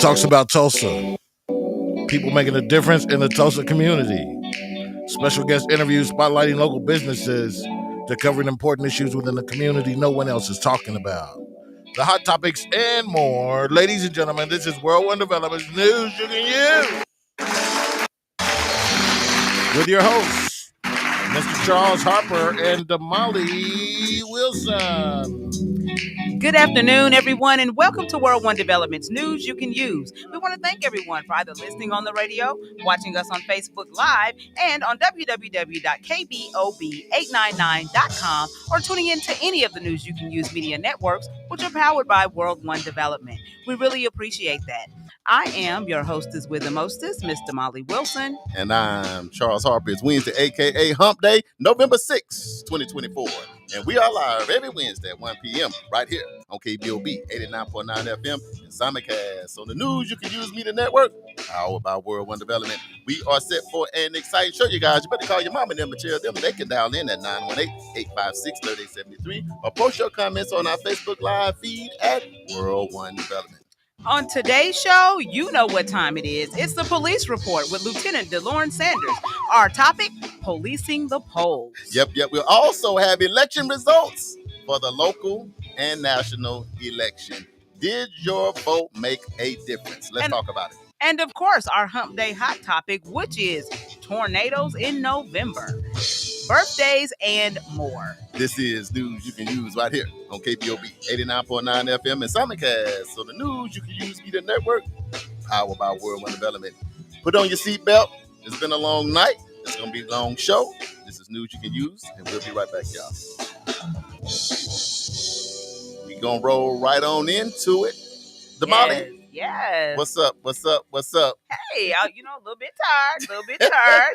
talks about Tulsa. People making a difference in the Tulsa community. Special guest interviews spotlighting local businesses that covering important issues within the community no one else is talking about. The hot topics and more. Ladies and gentlemen, this is World One Development's News You Can Use with your hosts, Mr. Charles Harper and Damali Wilson. Good afternoon, everyone, and welcome to World One Development's News You Can Use. We want to thank everyone for either listening on the radio, watching us on Facebook Live, and on www.KBOB899.com, or tuning in to any of the News You Can Use media networks, which are powered by World One Development. We really appreciate that. I am your hostess with the mostest, Mr. Molly Wilson. And I'm Charles Harper. It's Wednesday, a.k.a. Hump Day, November 6, 2024. And we are live every Wednesday at 1 p.m. right here on KBOB 89.9 FM and simulcast on the News You Can Use Media Network, powered by World One Development. We are set for an exciting show, you guys. You better call your mom and them and tell them they can dial in at 918-856-3873 or post your comments on our Facebook Live feed at World One Development. On today's show, you know what time it is. It's the police report with Lieutenant DeLorne Sanders. Our topic, policing the polls. Yep. We'll also have election results for the local and national election. Did your vote make a difference? Let's talk about it. And of course, our Hump Day hot topic, which is tornadoes in November, birthdays, and more. This is News You Can Use right here on KBOB 89.9 FM and simulcast. So the News You Can Use Media Network, powered by World One Development. Put on your seatbelt. It's been a long night. It's going to be a long show. This is News You Can Use, and we'll be right back, y'all. We're going to roll right on into it. Damali. Yes. What's up? Hey, a little bit tired.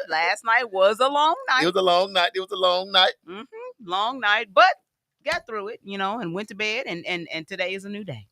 Last night was a long night. It was a long night. Long night, but got through it, and went to bed, and today is a new day.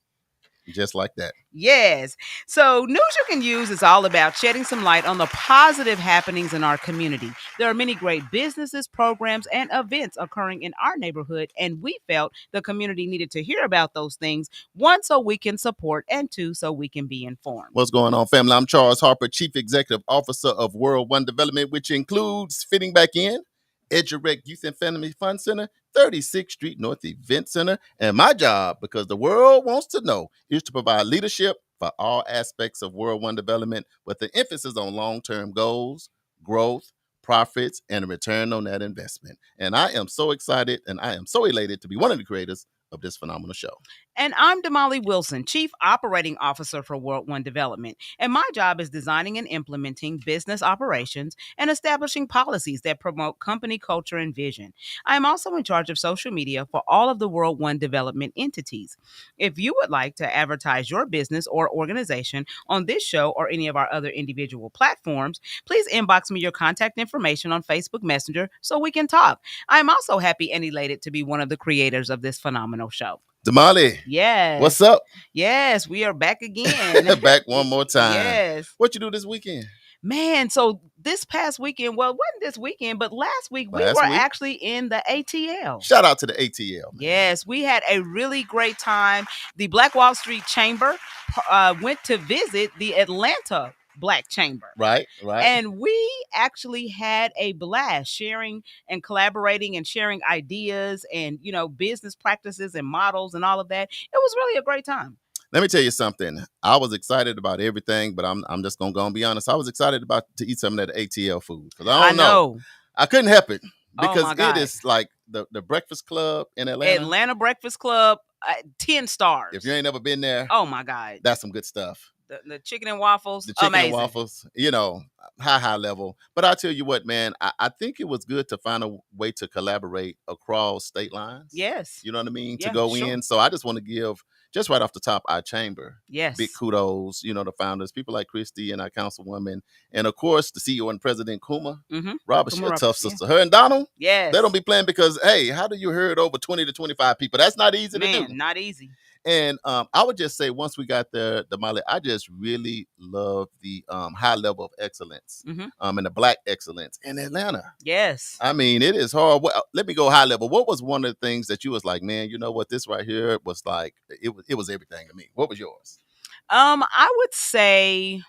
Just like that. Yes. So News You Can Use is all about shedding some light on the positive happenings in our community. There are many great businesses, programs, and events occurring in our neighborhood, and we felt the community needed to hear about those things, one, so we can support, and two, so we can be informed. What's going on, family? I'm Charles Harper, Chief Executive Officer of World One Development, which includes fitting back in EduRec Youth and Family Fun Center, 36th Street North Event Center. And my job, because the world wants to know, is to provide leadership for all aspects of World One Development with the emphasis on long-term goals, growth, profits, and a return on that investment. And I am so excited and I am so elated to be one of the creators of this phenomenal show. And I'm Damali Wilson, Chief Operating Officer for World One Development. And my job is designing and implementing business operations and establishing policies that promote company culture and vision. I am also in charge of social media for all of the World One Development entities. If you would like to advertise your business or organization on this show or any of our other individual platforms, please inbox me your contact information on Facebook Messenger so we can talk. I am also happy and elated to be one of the creators of this phenomenal show. Damali. Yes. What's up? Yes, we are back again. Back one more time. Yes. What you do this weekend? Man, so this past weekend, well, it wasn't this weekend, but last week we were actually in the ATL. Shout out to the ATL. Man. Yes, we had a really great time. The Black Wall Street Chamber went to visit the Atlanta Black Chamber. Right. And we actually had a blast sharing and collaborating and sharing ideas and, business practices and models and all of that. It was really a great time. Let me tell you something. I was excited about everything, but I'm just going to go and be honest. I was excited to eat some of that ATL food. Because I know. I couldn't help it because it is like the Breakfast Club in Atlanta. Atlanta Breakfast Club, 10 stars. If you ain't never been there. Oh, my God. That's some good stuff. The chicken and waffles, amazing. And waffles, high level. But I tell you what, man, I think it was good to find a way to collaborate across state lines. Yes. You know what I mean? Yeah, to go sure. in. So I just want to give, just right off the top, our chamber. Yes. Big kudos, the founders, people like Christy and our councilwoman. And of course, the CEO and president, Kuma. Mm-hmm. Robert, she's a tough sister. Yeah. Her and Donald. Yes. They don't be playing because, hey, how do you herd over 20 to 25 people? That's not easy to do. Not easy. And I would just say once we got there, Damali, I just really love the high level of excellence and the Black excellence in Atlanta. Yes. I mean, it is hard. Let me go high level. What was one of the things that you was like, man, you know what, this right here was like, it was everything to me. What was yours? I would say,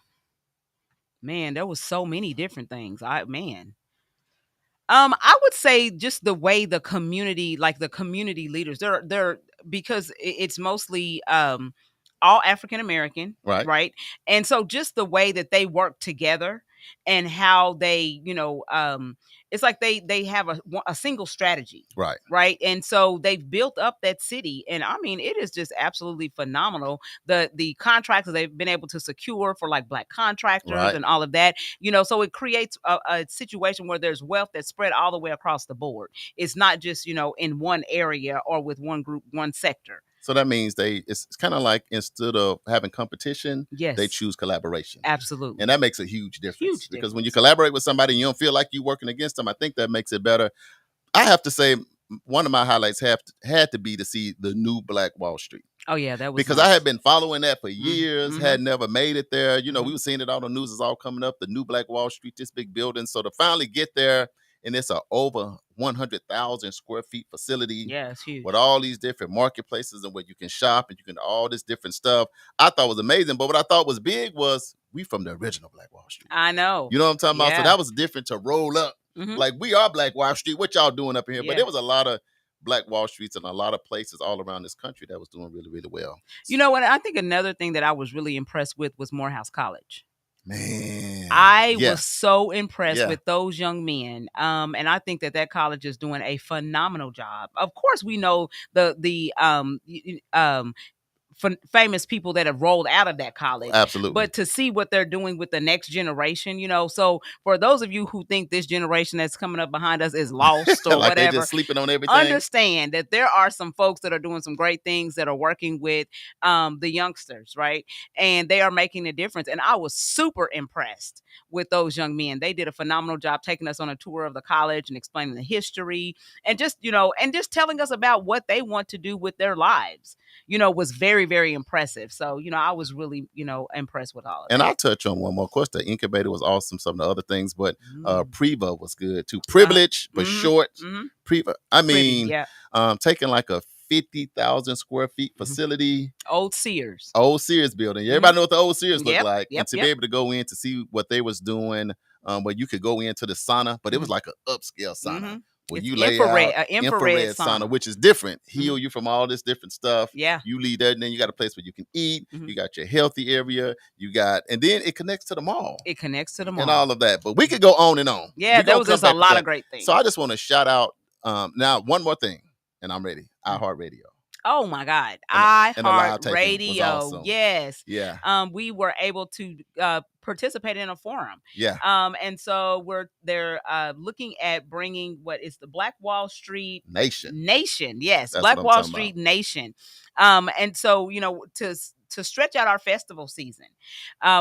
man, there was so many different things. I would say just the way the community, like the community leaders, they're because it's mostly all African American, Right. right? And so just the way that they work together and how they, it's like they have a single strategy, Right. right? And so they've built up that city, and I mean, it is just absolutely phenomenal. The contracts that they've been able to secure for like black contractors Right. and all of that, so it creates a situation where there's wealth that's spread all the way across the board. It's not just, in one area or with one group, one sector. So that means it's kind of like instead of having competition, Yes. they choose collaboration. Absolutely. And that makes a huge difference. Huge Because when you difference. collaborate with somebody and you don't feel like you're working against them, I think that makes it better. I have to say, one of my highlights had to be to see the new Black Wall Street. Oh yeah, that was Because nice. I had been following that for years, Mhm. had never made it there. We Mhm. were seeing it all on the news, it's all coming up, the new Black Wall Street, this big building. So to finally get there, and it's a over 100,000 square feet facility. Yeah, it's huge. With all these different marketplaces and where you can shop and you can all this different stuff. I thought was amazing. But what I thought was big was we from the original Black Wall Street. I know. You know what I'm talking about? So Yeah. that was different to roll up. Mhm. Like, we are Black Wall Street. What y'all doing up in here? Yeah. But there was a lot of Black Wall Streets and a lot of places all around this country that was doing really, really well. You know what? I think another thing that I was really impressed with was Morehouse College. Man, I yeah. was so impressed Yeah. with those young men, and I think that college is doing a phenomenal job. Of course, we know the famous people that have rolled out of that college. Absolutely. But to see what they're doing with the next generation, so for those of you who think this generation that's coming up behind us is lost or like whatever, they just sleeping on everything. Understand that there are some folks that are doing some great things that are working with the youngsters, right? And they are making a difference. And I was super impressed with those young men. They did a phenomenal job taking us on a tour of the college and explaining the history and just telling us about what they want to do with their lives. Was very, very impressive. So, I was really, impressed with all of and that. I'll touch on one more. Of course, the incubator was awesome. Some of the other things, but Mm. Priva was good too. Privilege, but Mhm. short. Mhm. Priva. I mean, Yeah. taking like a 50,000 square feet facility. Old Sears. Old Sears building. Everybody know what the old Sears look Yep, like. yep, And to yep. be able to go in to see what they was doing, where you could go into the sauna, but it was like an upscale sauna. Mhm. Where It's you lay infrared- out a infrared sauna. which is different. Heal you from all this different stuff. Yeah. You leave there, and then you got a place where you can eat. Mhm. You got your healthy area. And then it connects to the mall. It connects to the mall. And all of that. But we could go on and on. Yeah, We there gonna was come just back a to lot that. of great things. So I just want to shout out now one more thing, and I'm ready. iHeartRadio. Oh my God. And the live taping was iHeartRadio. awesome. Yes. Yeah. We were able to participate in a forum. Yeah. And so they're looking at bringing what is the Black Wall Street Nation. Yes. That's Black what I'm Wall talking Street about. Nation. And so, to stretch out our festival season,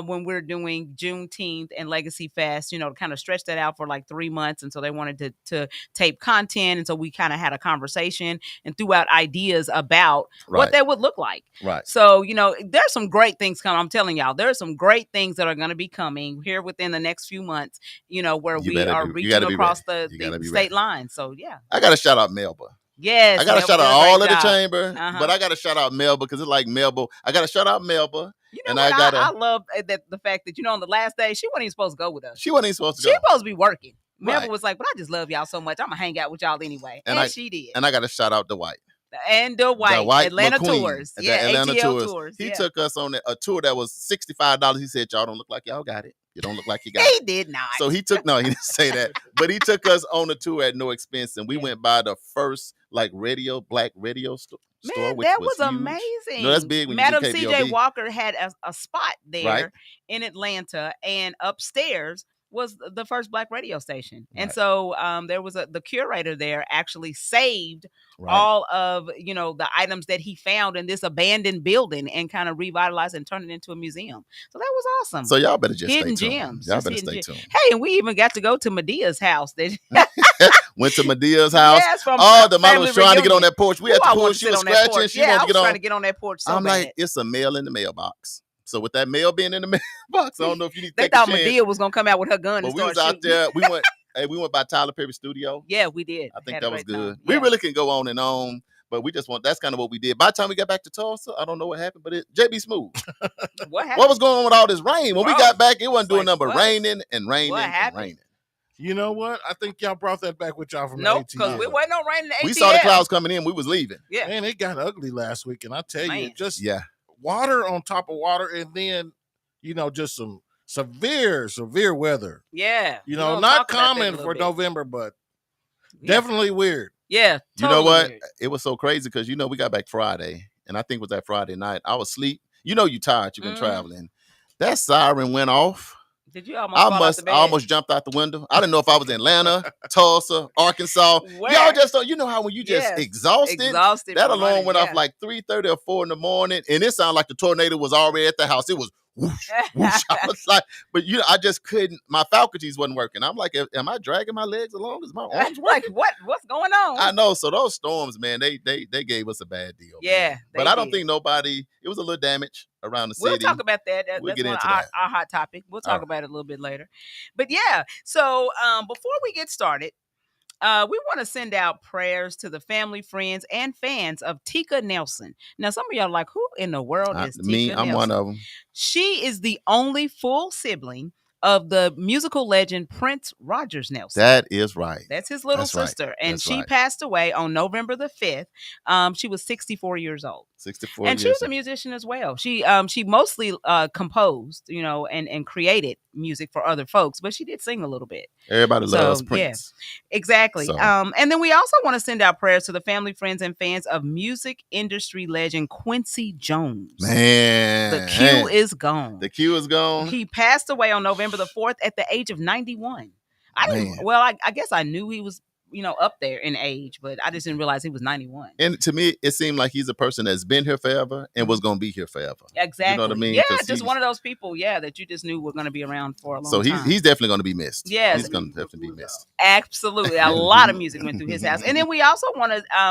when we're doing Juneteenth and Legacy Fest, to kind of stretch that out for like 3 months. And so they wanted to tape content. And so we kind of had a conversation and threw out ideas about what Right. that would look like. Right. So, there's some great things coming. I'm telling y'all, there are some great things that are going to be coming here within the next few months, where You we better are be- you reaching gotta be across ready. You the gotta be state ready. line. So, yeah. I got to shout out Melba. Yes. I got to Melba shout out does a all great of the job. chamber, Uh-huh. but I got to shout out Melba because it's like Melba. I got to shout out Melba. You know And what? I gotta- I love the fact that, on the last day, she wasn't even supposed to go with us. She wasn't even supposed to She go. was supposed to be working. Melba Right. was like, but I just love y'all so much. I'm going to hang out with y'all anyway. And she did. And I got to shout out Dwight. And the white Atlanta McQueen, tours. the Yeah, Atlanta ATL tours. He yeah. took us on a tour that was $65. He said, y'all don't look like y'all got it. You don't look like you got He it. did not. So he didn't say that, but he took us on a tour at no expense, and we Yeah. went by the first black radio store, Man, which that was was huge. amazing. No, that's big when you Madam do CJ KBOB. Walker had a spot there Right. in Atlanta, and upstairs was the first black radio station. And Right. so there was the curator there actually saved Right. all of the items that he found in this abandoned building and kind of revitalized and turned it into a museum. So that was awesome. So y'all better just Hidden stay tuned. gems. Y'all Just better hidden stay gems. tuned. Hey, and we even got to go to Medea's house. Went to Medea's house. Yes, from Oh, the mother family was trying to get on reunion. that porch. We Ooh, at the I wanted porch. to She sit was on that scratching. porch. She Yeah, wanted I to was get trying on. to get on that porch so I'm bad. like, it's a mail in the mailbox. So with that mail being in the mailbox, I don't know if you need to They take a thought chance. Medea was gonna come out with her gun But and we was start out shooting. there. We went by Tyler Perry's studio. Yeah, we did. I think Had a that was great time. good. We Yeah. really can go on and on. But we just that's kind of what we did. By the time we got back to Tulsa, I don't know what happened, but JB Smooth. What happened? What was going on with all this rain? When we got back, it wasn't doing like, nothing but what? raining and raining What and happened? raining. You know what? I think y'all brought that back with y'all from Nope, the because ATL. we wasn't no rain in the ATL. We saw the clouds coming in. We was leaving. Yeah. Man, it got ugly last week, and I tell you, Man. just Yeah. water on top of water, and then, you know, just some severe weather. Yeah. You We're know, gonna not talk about that a common little for bit. November, but Yeah. definitely weird. Yeah. You know what? weird. It was so crazy because, you know, we got back Friday, and I think it was that Friday night. I was asleep. You know, you tired. You've been traveling. That siren went off. Did you almost fall out the bed? I almost jumped out the window. I didn't know if I was in Atlanta, Tulsa, Arkansas. Where? Y'all just don't. You know how when you just Yes. exhausted, that from alarm running, went yeah. off like 3:30 or 4 in the morning, and it sounded like the tornado was already at the house. It was whoosh, whoosh. I was like, but you know, I just couldn't. My faculties wasn't working. I'm like, am I dragging my legs along? Is my arms working? Like what's going on? I know. So those storms, man, they gave us a bad deal. Yeah, man. they But I don't did. think nobody. It was a little damage around the We'll city. talk about that. We'll That's get one into of that. our hot topic. We'll talk All right. about it a little bit later. But yeah, so before we get started, we want to send out prayers to the family, friends, and fans of Tika Nelson. Now, some of y'all are like, who in the world is Tika Me, Nelson? I'm one of them. She is the only full sibling of the musical legend Prince Rogers Nelson. That is right. That's his little That's right. sister. And That's she right. passed away on November the 5th. She was 64 years old. 64 And years she was a old. musician as well. She mostly composed, you know, and created music for other folks, but she did sing a little bit. Everybody loves So, Prince. Yeah, exactly. So. And then we also want to send out prayers to the family, friends, and fans of music industry legend Quincy Jones. Man. The Q is gone. The Q is gone. He passed away on November the 4th at the age of 91. I guess I knew he was, you know, up there in age, but I just didn't realize he was 91. And to me, it seemed like he's a person that's been here forever and was going to be here forever. Exactly. You know what I mean? Yeah, just one of those people, that you just knew were going to be around for a long time. So he's definitely going to be missed. Yes. He's going to definitely be missed. Absolutely. A lot of music went through his house. And then we also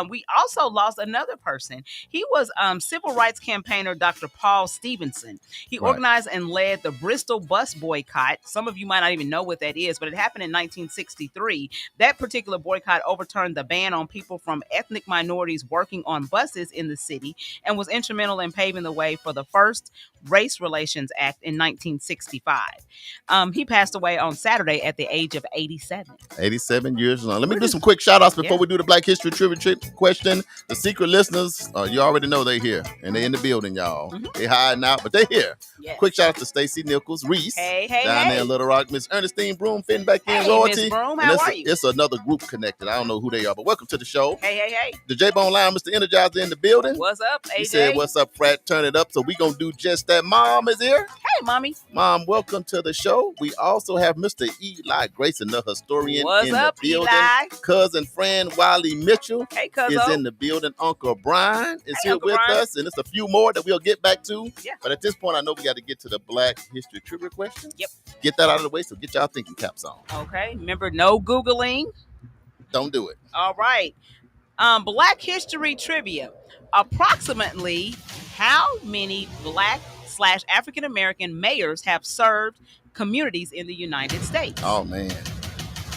we also lost another person. He was civil rights campaigner Dr. Paul Stevenson. He organized and led the Bristol bus boycott. Some of you might not even know what that is, but it happened in 1963. That particular boycott overturned the ban on people from ethnic minorities working on buses in the city and was instrumental in paving the way for the first Race Relations Act in 1965. He passed away on Saturday at the age of 87. 87 years old. Let me do some quick shout outs before we do the Black History Trivia question. The secret listeners, you already know they're here and they're in the building, y'all. They hiding out, but they're here. Yes. Quick shout out to Stacy Nichols, Reese, down there in Little Rock, Miss Ernestine Broom, fitting back in, Royalty. Miss Broom, how are you? It's another group connected. I don't know who they are, but welcome to the show. Hey. The J-Bone Line, Mr. Energizer in the building. What's up, AJ? He said, what's up, Frat? Turn it up. So we going to do just that. Mom is here. Hey, Mommy. Mom, welcome to the show. We also have Mr. Eli Grayson, the historian, What's in up, the building. Eli? Cousin friend Wiley Mitchell is in the building. Uncle Brian is here with us, and it's a few more that we'll get back to. Yeah. But at this point, I know we got to get to the Black History Trivia question. Yep. Get that out of the way, so get y'all thinking caps on. Okay. Remember, no Googling. Don't do it. All right. Black History Trivia. Approximately how many Black/African American mayors have served communities in the United States? Oh, man.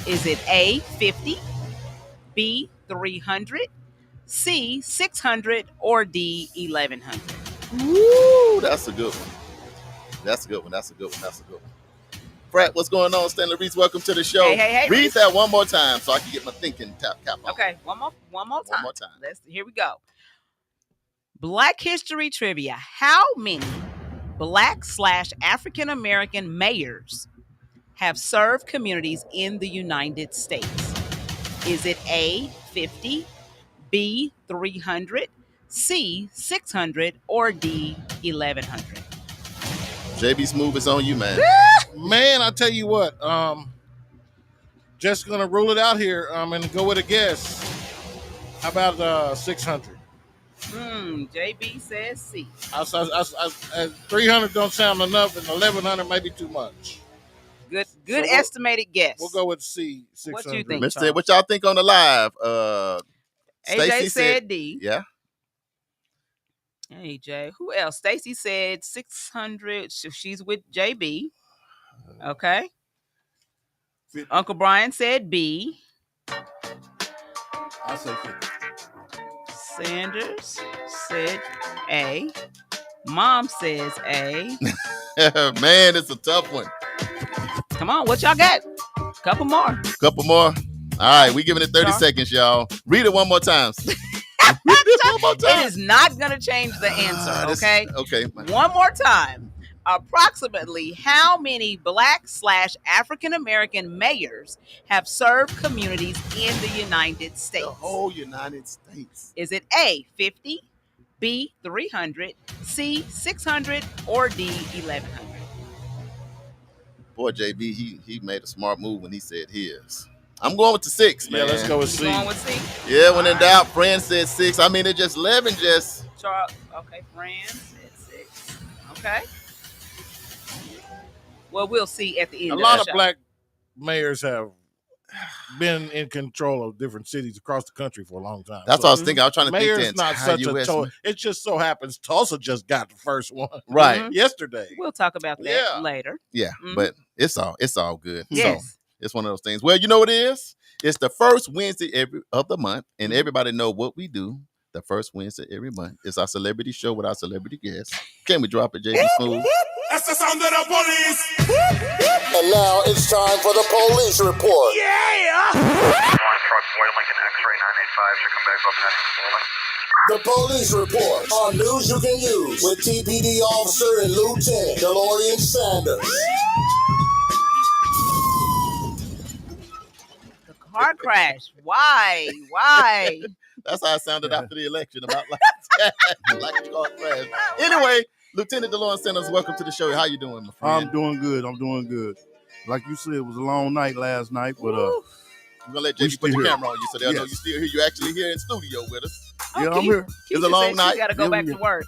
Is it A, 50, B, 300, C, 600, or D, 1100? Woo, that's a good one. That's a good one. Frat, what's going on? Stanley Reese, welcome to the show. Hey, Read Reese. that one more time so I can get my thinking cap on. Okay, one more time. One more time. Here we go. Black History Trivia. How many Black/African American mayors have served communities in the United States? Is it A, 50, B, 300, C, 600, or D, 1100? JB Smooth, it's on you, man. Man, I tell you what, just gonna rule it out here, and go with a guess. How about 600? JB says C. 300 don't sound enough, and 1100 may be too much. Good estimated guess. We'll go with C. 600. What you think, Mister, what y'all think on the live? AJ Stacey said D. Yeah. AJ. Who else? Stacy said 600. She's with JB. Okay. 50. Uncle Brian said B. I say 50. Sanders said A. Mom says A. Man, it's a tough one. Come on, what y'all got? Couple more. Couple more. All right, we giving it 30 seconds, y'all. Read it one more time. It is not going to change the answer, okay? Okay. One more time. Approximately how many Black/African American mayors have served communities in the United States? The whole United States. Is it A, 50, B, 300, C, 600, or D, 1100? Boy, JB, he made a smart move when he said his. I'm going with the 6, man. Yeah, let's go with C. Going with C? Yeah, when in doubt, Fran said 6. I mean, it just 11 just. Okay, Fran said 6. Okay. Well, we'll see at the end. A lot of black mayors have been in control of different cities across the country for a long time. That's what I was thinking. I was trying to mayor's think the not entire such US, a it just so happens Tulsa just got the first one right yesterday. We'll talk about that later. Yeah, but it's all good. Yes. So it's one of those things. Well, you know what it is? It's the first Wednesday of the month, and everybody know what we do. The first Wednesday every month. It's our celebrity show with our celebrity guests. Can we drop it, JB Smooth? That's the sound of the police. And now it's time for the police report. Yeah. The police report on news you can use with TPD officer and Lieutenant DeLorean Sanders. The car crash. Why? That's how it sounded after the election, about like a car crash. Anyway, Lieutenant DeLorean Sanders, welcome to the show. How you doing, my friend? I'm doing good. Like you said, it was a long night last night, but we're gonna let JB put the here. camera on you so they'll know you're still here. You're actually here in studio with us. yeah, I'm here. It's a long night. She got to go back to work.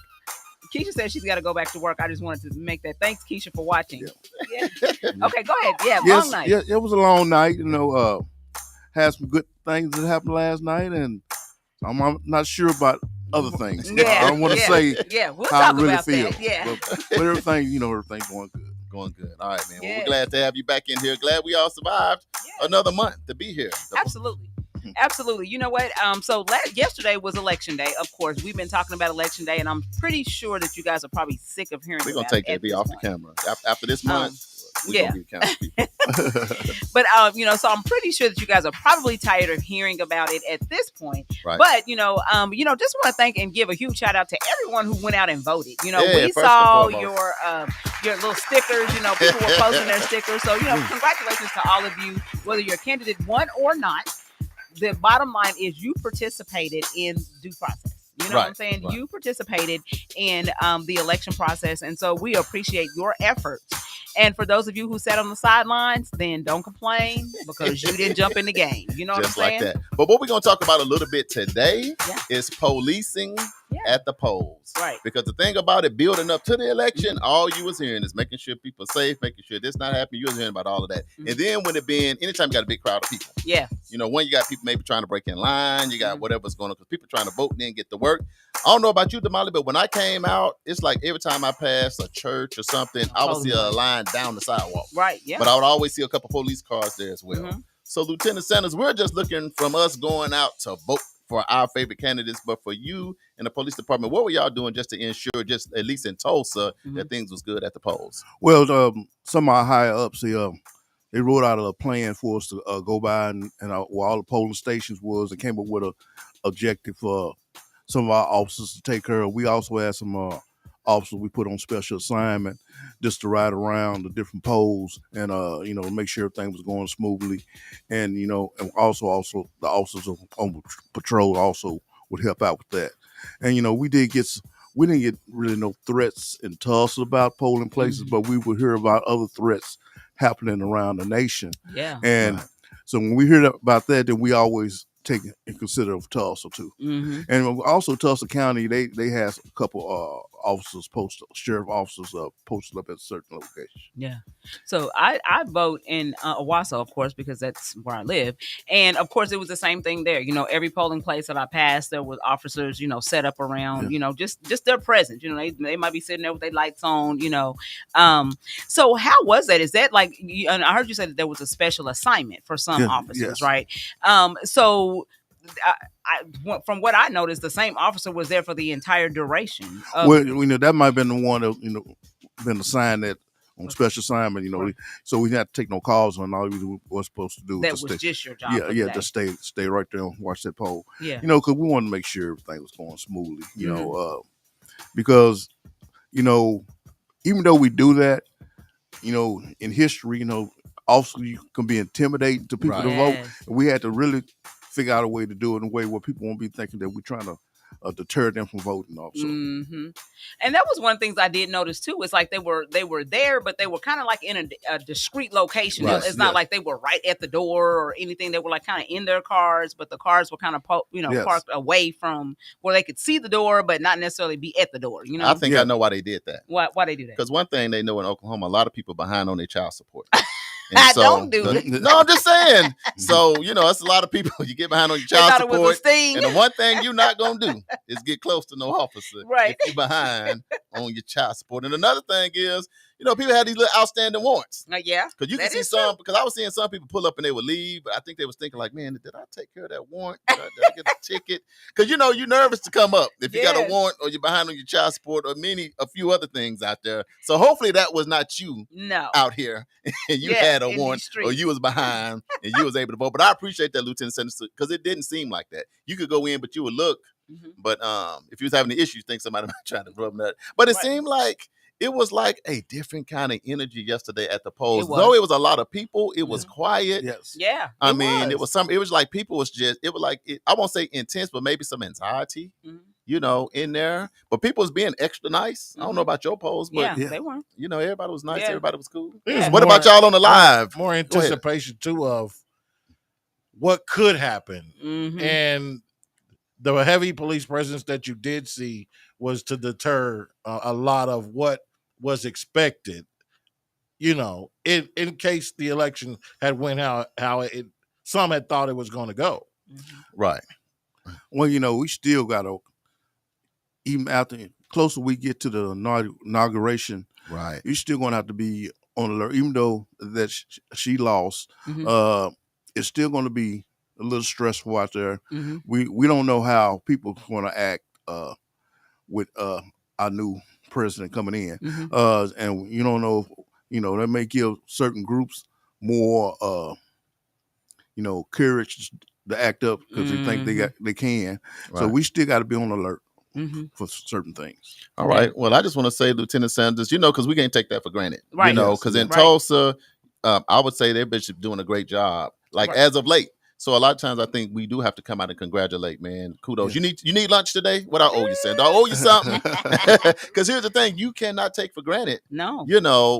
Keisha said she's got to go back to work. I just wanted to make that. Thanks, Keisha, for watching. Yeah. Okay, go ahead. Yeah, long night. Yeah, it was a long night. Had some good things that happened last night, and I'm not sure about other things. Yeah, I don't want to say we'll how I talk really about feel. that. Yeah. But everything's going good. Going good. All right, man. Well, Yeah. we're glad to have you back in here. Glad we all survived another month to be here. Absolutely. You know what? So yesterday was election day. Of course, we've been talking about election day, and I'm pretty sure that you guys are probably sick of hearing. We're gonna about take it JB off the camera after this month. We're gonna be accountable people. But so I'm pretty sure that you guys are probably tired of hearing about it at this point. Right. But just want to thank and give a huge shout out to everyone who went out and voted. We first and saw foremost. your little stickers. People were posting their stickers. So congratulations to all of you, whether your candidate won or not. The bottom line is you participated in due process. You know what I'm saying? Right. You participated in the election process. And so we appreciate your efforts. And for those of you who sat on the sidelines, then don't complain because you didn't jump in the game. You know Just what I'm saying? like that. But what we're going to talk about a little bit today is policing at the polls. Right. Because the thing about it, building up to the election, all you was hearing is making sure people are safe, making sure this not happening. You was hearing about all of that. And then when it being, anytime you got a big crowd of people. Yeah. When you got people maybe trying to break in line, you got whatever's going on because people trying to vote and then get to work. I don't know about you, Damali, but when I came out, it's like every time I passed a church or something, I would see a line down the sidewalk. Right, yeah. But I would always see a couple police cars there as well. So, Lieutenant Sanders, we're just looking from us going out to vote for our favorite candidates. But for you and the police department, what were y'all doing just to ensure, just at least in Tulsa, that things was good at the polls? Well, some of our higher ups, they wrote out a plan for us to go by and where all the polling stations was and came up with a objective for some of our officers to take care of. We also had some officers we put on special assignment just to ride around the different polls and make sure everything was going smoothly. And and also the officers on patrol also would help out with that. And we didn't get really no threats in Tulsa about polling places, but we would hear about other threats happening around the nation. Yeah. And so when we hear about that, then we always take and consider Tulsa too. And also Tulsa County, they have a couple officers sheriff officers posted up at certain locations. Yeah. So I vote in Owasso, of course, because that's where I live. And of course, it was the same thing there. Every polling place that I passed, there was officers, set up around, just their presence. They might be sitting there with their lights on, So how was that? Is that like, and I heard you say that there was a special assignment for some officers, right? So from what I noticed, the same officer was there for the entire duration. Well, that might have been the one that been assigned that on special assignment. Right. So we didn't have to take no calls on. All we were supposed to do that was was stay. just your job. Yeah, for the yeah, day. just stay right there and watch that poll. Yeah. Because we wanted to make sure everything was going smoothly. Because even though we do that, in history, also you can be intimidating to people to vote. Yes. And we had to really figure out a way to do it in a way where people won't be thinking that we're trying to deter them from voting also. Mm-hmm. And that was one of the things I did notice too. It's like they were there, but they were kind of like in a discrete location. Yes, It's not yes. like they were right at the door or anything. They were like kind of in their cars, but the cars were kind of Yes. parked away from where they could see the door, but not necessarily be at the door. I think Yeah. I know why they did that. Why they do that? Because one thing they know in Oklahoma, a lot of people behind on their child support. Don't do it. No, I'm just saying. So, it's a lot of people. You get behind on your They child thought it was a support. sting. And the one thing you're not going to do is get close to no officer Right. if you're behind on your child support. And another thing is, people have these little outstanding warrants. Yeah. Because you can That see is some, because I was seeing some people pull up and they would leave, but I think they was thinking like, man, did I take care of that warrant? Did I get a ticket? Because, you're nervous to come up if you got a Yes. warrant or you're behind on your child support or a few other ththings out there. So hopefully that was not you No. out here and you Yeah, had a in warrant these streets. or you was behind and you was able to vote. But I appreciate that, Lieutenant Senator, because it didn't seem like that. You could go in, but you would look. Mhm. But if you was having the issue, you think somebody might try to rub that. But it Right. seemed like it was like a different kind of energy yesterday at the polls. It was. Though it was a lot of people, it was quiet. Yes. Yeah. I mean, it was like people was just, it was like, I won't say intense, but maybe some anxiety, Mhm. in there. But people was being extra nice. I don't know about your polls, but, Yeah, they were. everybody was nice. Yeah. Everybody was cool. It was What more- about y'all on the live? More Go ahead. anticipation too of what could happen, Mhm. and the heavy police presence that you did see was to deter a lot of what was expected. In case the election had went how some had thought it was going to go. Right. Well, we still got to, even after closer we get to the inauguration, Right. you're still going to have to be on alert, even though that she lost. Mhm. It's still going to be a little stressful out there. Mhm. We don't know how people are going to act with our new president coming in, Mhm. and you don't know. That may give certain groups more, courage to act up because they think they can. So Right. we still got to be on alert Mhm. for certain things. All right. Well, I just want to say, Lieutenant Sanders, because we can't take that for granted. Right. Yes. Because in Right. Tulsa, I would say their bishop doing a great job, like Right. as of late. So a lot of times I think we do have to come out and congratulate, man. Kudos. Yeah. You need lunch today? What I owe you, Sanders? I owe you something. Because here's the thing, you cannot take for granted, No.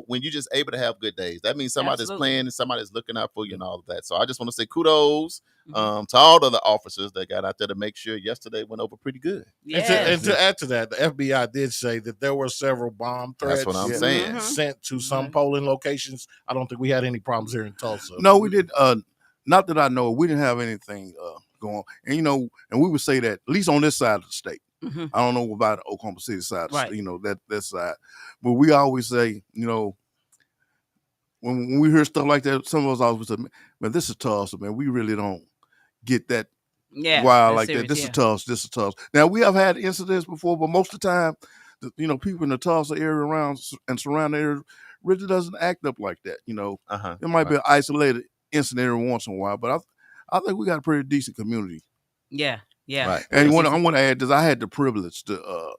when you're just able to have good days. That means somebody's Absolutely. playing and somebody's looking out for you and all of that. So I just want to say kudos Mhm. to all the other officers that got out there to make sure yesterday went over pretty good. Yes. And to add to that, the FBI did say that there were several bomb threats That's what I'm Yeah. saying. Mhm. sent to some polling locations. I don't think we had any problems here in Tulsa. No, we did. Not that I know, we didn't have anything going. And and we would say that at least on this side of the state. Mhm. I don't know about the Oklahoma City side, Right. that side. But we always say, when we hear stuff like that, some of us always say, man, this is Tulsa, man. We really don't get that Yeah. wild that's like that. serious, This yeah. is Tulsa. This is Tulsa. Now, we have had incidents before, but most of the time, people in the Tulsa area around and surrounding area really doesn't act up like that. Uh-huh. It might be an isolated incident every once in a while, but I think we got a pretty decent community. Yeah. Yeah. Right. And I want to add this: I had the privilege to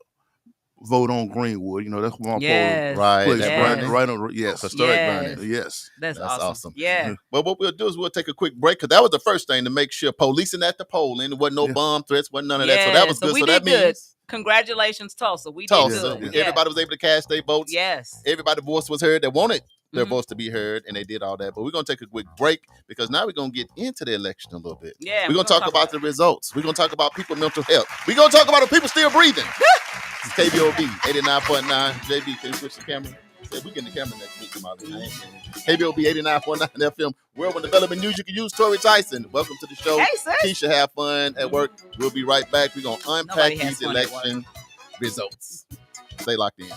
vote on Greenwood. That's where my Yes. Right. place That Yes. burning. right on. Yes, Historic Yes. burning. yes. That's That's awesome. awesome. Yeah. Well, what we'll do is we'll take a quick break because that was the first thing to make sure policing at the polling. There wasn't no Yeah. bomb threats, wasn't none of that. So that was Yeah, good. we So did that good. means Congratulations, Tulsa. We Tulsa. did good. Yeah. Everybody was able to cast their votes. Yes. Everybody's voice was heard that wanted their Mhm. voice to be heard, and they did all that. But we're going to take a quick break because now we're going to get into the election a little bit. Yeah. We're going to talk about the results. We're going to talk about people's mental health. We're going to talk about the people still breathing. This is KBOB 89.9. JB, can you switch the camera? Say, we get the camera next week, Damali. I ain't saying it. KBOB 89.9 FM. World One Development News. You can use Tori Tyson. Welcome to the show. Hey, sis. Keisha, have fun at work. We'll be right back. We're going to unpack Nobody has these fun at work. election results. Stay locked in.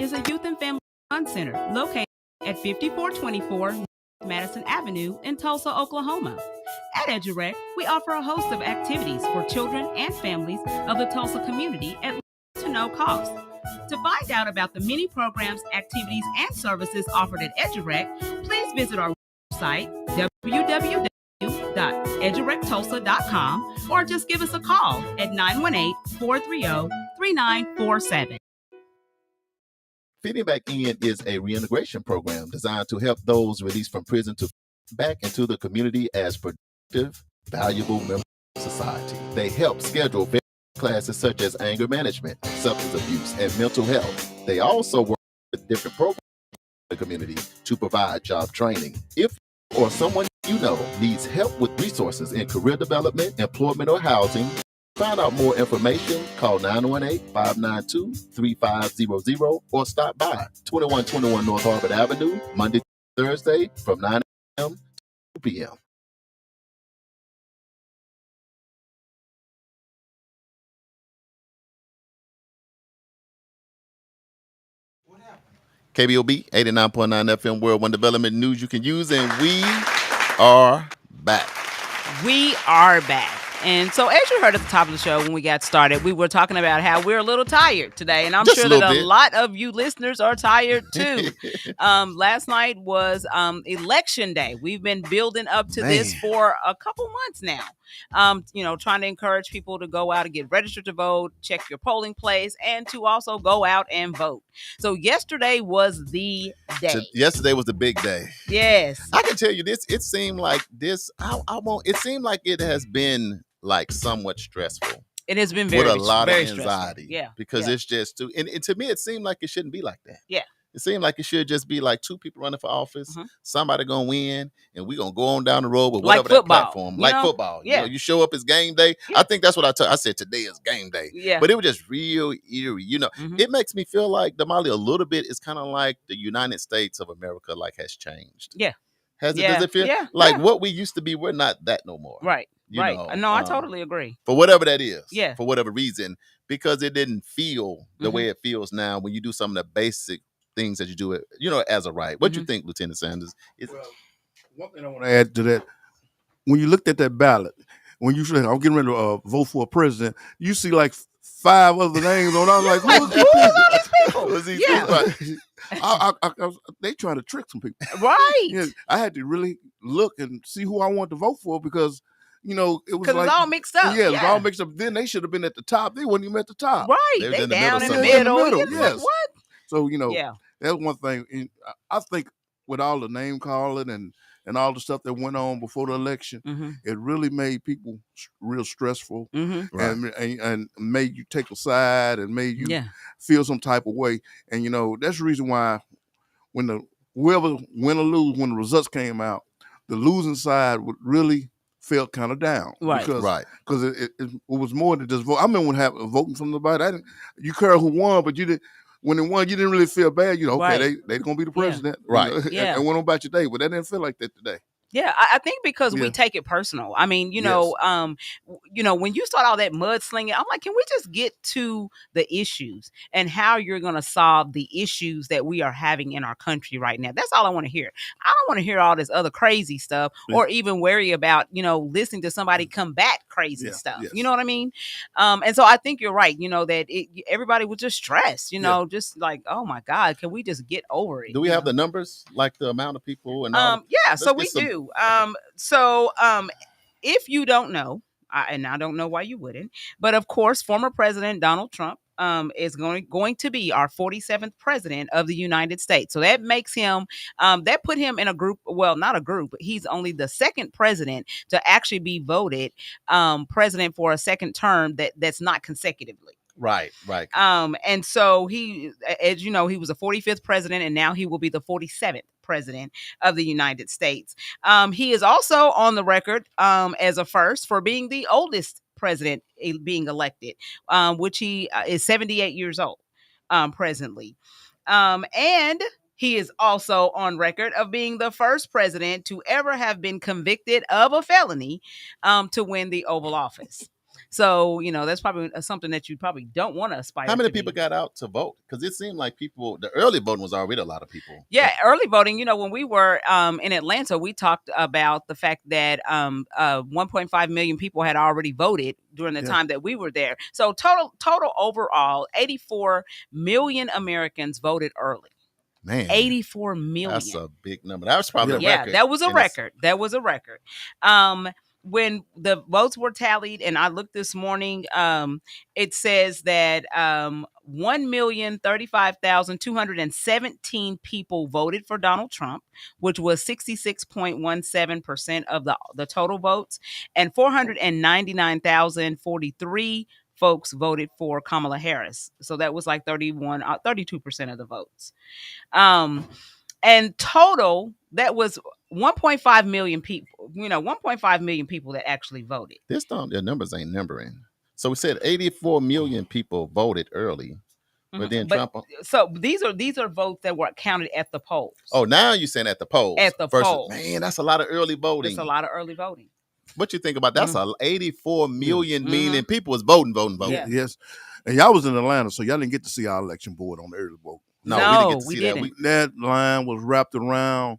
is a youth and family fun center located at 5424 Madison Avenue in Tulsa, Oklahoma. At EduRec, we offer a host of activities for children and families of the Tulsa community at little to no cost. To find out about the many programs, activities, and services offered at EduRec, please visit our website, www.edurectulsa.com, or just give us a call at 918-430-3947. Fitting Back In is a reintegration program designed to help those released from prison to back into the community as productive, valuable members of society. They help schedule classes such as anger management, substance abuse, and mental health. They also work with different programs in the community to provide job training. If or someone you know needs help with resources in career development, employment, or housing, find out more information, call 918-592-3500 or stop by 2121 North Harper Avenue, Monday to Thursday from 9 a.m. to 2 p.m. KBOB 89.9 FM World One Development News you can use, and we are back. We are back. And so, as you heard at the top of the show when we got started, we were talking about how we're a little tired today. And I'm Just sure a that little bit. a lot of you listeners are tired too. Last night was election day. We've been building up to this for a couple months now. Trying to encourage people to go out and get registered to vote, check your polling place, and to also go out and vote. So yesterday was the day. Yesterday was the big day. Yes. I can tell you this. It seemed like this. It seemed like it has been like somewhat stressful. It has been very, with a lot of very anxiety. Stressful. Yeah. Because it's just too. And to me, it seemed like it shouldn't be like that. Yeah. It seemed like it should just be like two people running for office. Mm-hmm. Somebody gonna win, and we gonna go on down the road with whatever that platform. Like football. Yeah. You show up, it's game day. Yeah. I think that's what I said today is game day. Yeah. But it was just real eerie. It makes me feel like Damali a little bit is kind of like the United States of America has changed. Yeah. Does it feel what we used to be? We're not that no more. Right. Right. No, I totally agree. For whatever that is. Yeah. For whatever reason, because it didn't feel the way it feels now when you do some of the basic things that you do it, as a right. What you think, Lieutenant Sanders? Well, one thing I want to add to that, when you looked at that ballot, when you said, I'm getting ready to vote for a president, you see like 5 other names on. I was like, who are these people? They trying to trick some people. Right. I had to really look and see who I want to vote for because, it was like, it's all mixed up. Yeah, it was all mixed up. Then they should have been at the top. They weren't even at the top. Right. They down in the middle. Yes. Like, what? So, that's one thing. I think with all the name calling and all the stuff that went on before the election, it really made people real stressful and made you take a side and made you feel some type of way. And, that's the reason why when whoever win or lose, when the results came out, the losing side would really felt kind of down. Right. Because it was more than just vote. I remember when voting from nobody. You care who won, but you didn't. When they won, you didn't really feel bad. They're going to be the president. Right. And went on about your day. But that didn't feel like that today. Yeah, I think because we take it personal. I mean, when you start all that mudslinging, I'm like, can we just get to the issues and how you're going to solve the issues that we are having in our country right now? That's all I want to hear. I don't want to hear all this other crazy stuff or even worry about, listening to somebody combat crazy stuff. Yes. You know what I mean? And so I think you're right, that everybody was just stressed, just like, oh my God, can we just get over it? Do we have the numbers, like the amount of people? And so we do. If you don't know, and I don't know why you wouldn't, but of course, former President Donald Trump is going to be our 47th president of the United States. So that makes him, that put him in a group, well, not a group, he's only the second president to actually be voted president for a second term that's not consecutively. Right. And so he, as you know, he was the 45th president, and now he will be the 47th president of the United States. He is also on the record as a first for being the oldest president being elected, which he is 78 years old presently. And he is also on record of being the first president to ever have been convicted of a felony to win the Oval Office. So, that's probably something that you probably don't want to aspire to. How many be. people got out to vote? Because it seemed like the early voting was already a lot of people. Yeah, early voting. When we were in Atlanta, we talked about the fact that 1.5 million people had already voted during the time that we were there. So total overall, 84 million Americans voted early. Man, 84 million. That's a big number. That was probably a record. Yeah, that was a record. That was a record. When the votes were tallied, and I looked this morning, it says that 1,035,217 people voted for Donald Trump, which was 66.17% of the total votes, and 499,043 folks voted for Kamala Harris. So that was like 32% of the votes. And total, that was 1.5 million people, 1.5 million people that actually voted. The numbers ain't numbering. So we said 84 million people voted early. But then Trump. So these are votes that were counted at the polls. Oh, now you're saying at the polls. At the polls. Man, that's a lot of early voting. That's a lot of early voting. What you think about that? That's 84 million, meaning people was voting. Yeah. Yes. And y'all was in Atlanta, so y'all didn't get to see our election board on the early vote. No, we didn't. That line was wrapped around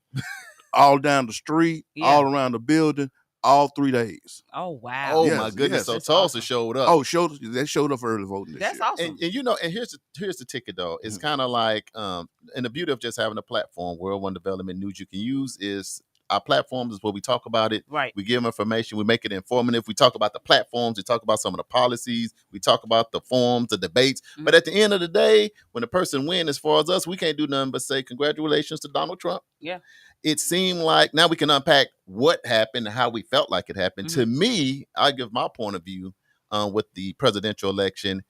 all down the street, all around the building, all 3 days. Oh, wow. Oh, my goodness. So Tulsa showed up. Oh, they showed up for early voting this That's year. awesome. And here's the ticket, though. It's kind of like, and the beauty of just having a platform, World One Development News you can use is our platforms is where we talk about it. Right. We give information. We make it informative. We talk about the platforms. We talk about some of the policies. We talk about the forums, the debates. Mm-hmm. But at the end of the day, when the person wins, as far as us, we can't do nothing but say congratulations to Donald Trump. Yeah. It seemed like now we can unpack what happened and how we felt like it happened. Mm-hmm. To me, I give my point of view with the presidential election.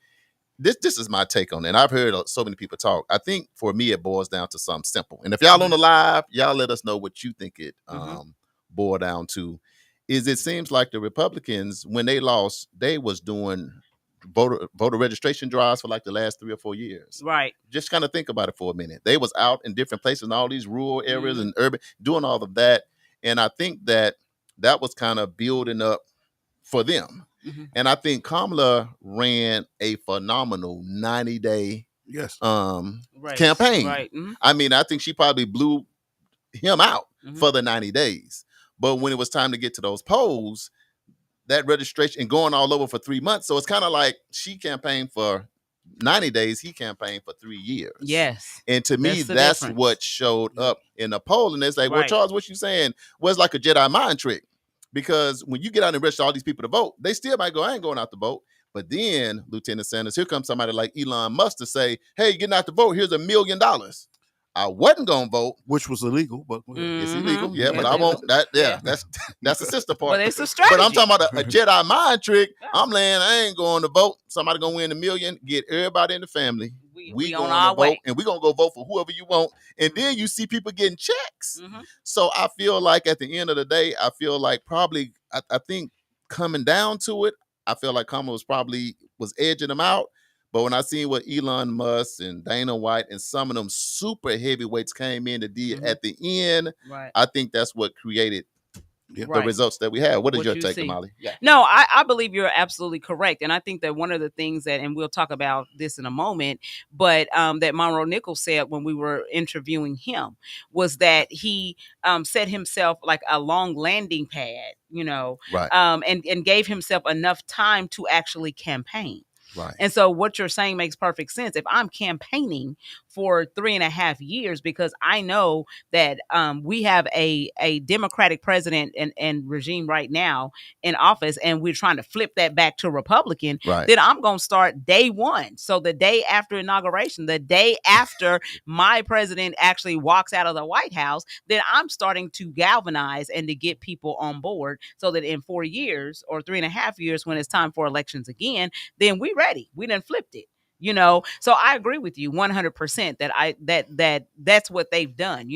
This is my take on it. And I've heard so many people talk. I think for me, it boils down to something simple. And if y'all on the live, y'all let us know what you think it boiled down to. It seems like the Republicans, when they lost, they was doing voter registration drives for like the last 3 or 4 years. Right. Just kind of think about it for a minute. They was out in different places in all these rural areas and urban, doing all of that. And I think that was kind of building up for them. Mm-hmm. And I think Kamala ran a phenomenal 90-day campaign. Right. Mm-hmm. I mean, I think she probably blew him out for the 90 days. But when it was time to get to those polls, that registration and going all over for 3 months. So it's kind of like she campaigned for 90 days. He campaigned for 3 years. Yes. And to me, that's what showed up in the poll. And it's like, well, Charles, what you saying? Well, it's like a Jedi mind trick. Because when you get out and register all these people to vote, they still might go, I ain't going out to vote. But then, Lieutenant Sanders, here comes somebody like Elon Musk to say, hey, you're getting out to vote. Here's $1 million. I wasn't going to vote. Which was illegal. But it's illegal. Yeah, but I won't. That's the sister part. But it's a strategy. But I'm talking about a Jedi mind trick. I'm laying, I ain't going to vote. Somebody going to win $1 million. Get everybody in the family. We going to vote, and we're going to go vote for whoever you want. And then you see people getting checks. Mm-hmm. So I feel like at the end of the day, I feel like probably, I think coming down to it, I feel like Kamala was edging them out. But when I seen what Elon Musk and Dana White and some of them super heavyweights came in to do at the end, I think that's what created the results that we have. What is your take, Damali? Yeah. No, I believe you're absolutely correct. And I think that one of the things that, and we'll talk about this in a moment, but that Monroe Nichols said when we were interviewing him was that he set himself like a long landing pad, and gave himself enough time to actually campaign. Right. And so what you're saying makes perfect sense. If I'm campaigning for 3.5 years because I know that we have a Democratic president and regime right now in office, and we're trying to flip that back to Republican, then I'm going to start day one. So the day after inauguration, the day after my president actually walks out of the White House, then I'm starting to galvanize and to get people on board so that in 4 years or 3.5 years, when it's time for elections again, then we ready. We done flipped it. So I agree with you 100% that that's what they've done,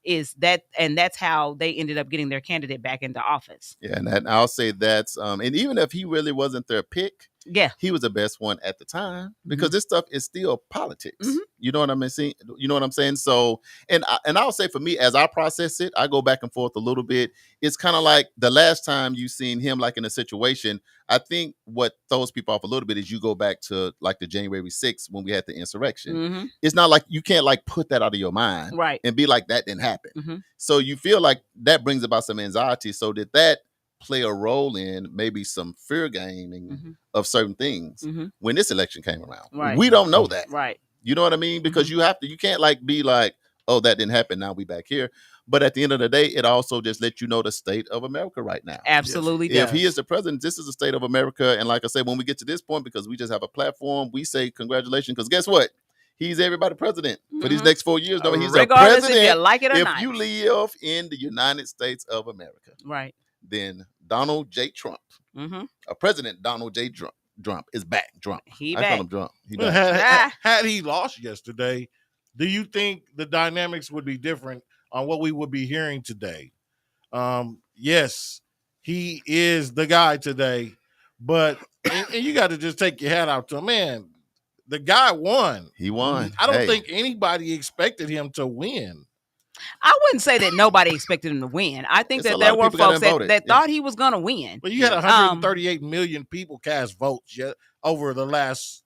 is that, and that's how they ended up getting their candidate back into office. Yeah. And I'll say that's, and even if he really wasn't their pick, Yeah. he was the best one at the time because this stuff is still politics. You know what I'm saying? You know what I'm saying? So, and I'll say for me, as I process it, I go back and forth a little bit. It's kind of like the last time you seen him like in a situation. I think what throws people off a little bit is you go back to like the January 6th when we had the insurrection. It's not like you can't like put that out of your mind and be like that didn't happen. So you feel like that brings about some anxiety. So did that play a role in maybe some fear gaming of certain things when this election came around? We don't know that. Right. You know what I mean? Because you can't like be like, oh, that didn't happen. Now we back here. But at the end of the day, it also just lets you know the state of America right now. Absolutely If does. he is the president, this is the state of America. And like I said, when we get to this point, because we just have a platform, we say congratulations. Because guess what? He's everybody's president for these next 4 years. No, he's regardless a president. if you like it or not. If you live in the United States of America, Right. then Donald J. Trump, President Donald J. Trump is back. He I back. call him Trump. He back. Had he lost yesterday, do you think the dynamics would be different on what we would be hearing today? Yes, he is the guy today, but and you got to just take your hat out to him, man. The guy won. He won. I don't think anybody expected him to win. I wouldn't say that nobody expected him to win. I think It's a that lot there of were people that folks voted. that thought he was going to win. But you had 138 million people cast votes over the last,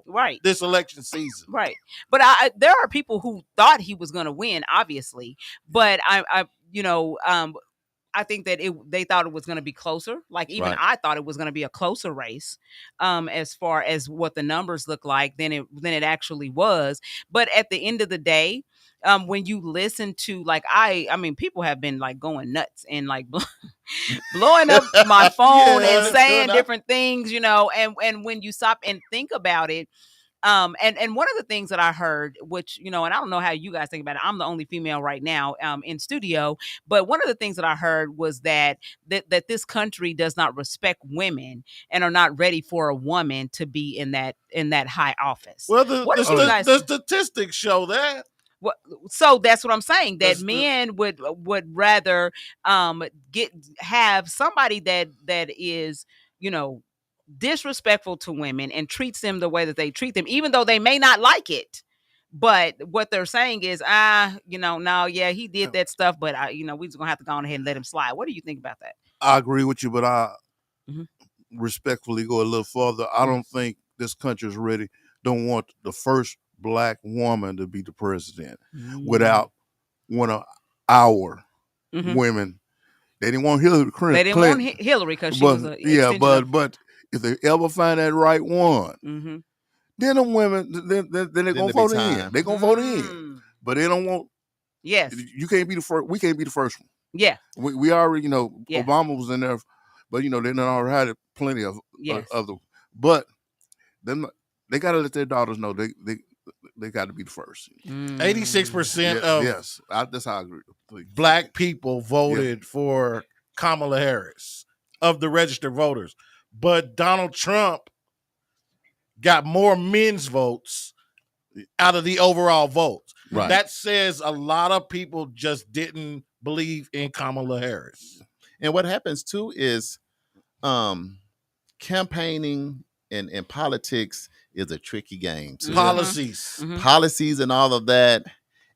Right. this election season. Right. But there are people who thought he was going to win, obviously. But I think that they thought it was going to be closer. Like even Right. I thought it was going to be a closer race, as far as what the numbers look like than it actually was. But at the end of the day, when you listen to like I mean, people have been like going nuts and like blowing up my phone and saying different things, and when you stop and think about it. And one of the things that I heard, which, and I don't know how you guys think about it. I'm the only female right now in studio. But one of the things that I heard was that this country does not respect women and are not ready for a woman to be in that high office. Well, the statistics show that. So that's what I'm saying. That men would rather have somebody that is, disrespectful to women and treats them the way that they treat them, even though they may not like it. But what they're saying is, he did that stuff, but we're just gonna have to go on ahead and let him slide. What do you think about that? I agree with you, but I respectfully go a little further. I don't think this country is ready. Don't want the first black woman to be the president without one of our women. They didn't want Hillary Clinton. They didn't want Hillary because she was a but if they ever find that right one, then them women, then they're gonna vote in. They're gonna vote in, but they don't want. Yes, you can't be the first. We can't be the first one. Yeah, we already Obama was in there, but they done already had plenty of other. But them, they gotta let their daughters know they got to be the first. 86% of that's how I agree. Black people voted for Kamala Harris of the registered voters, but Donald Trump got more men's votes out of the overall votes. Right. That says a lot of people just didn't believe in Kamala Harris. And what happens too is campaigning and politics is a tricky game too. Policies and all of that.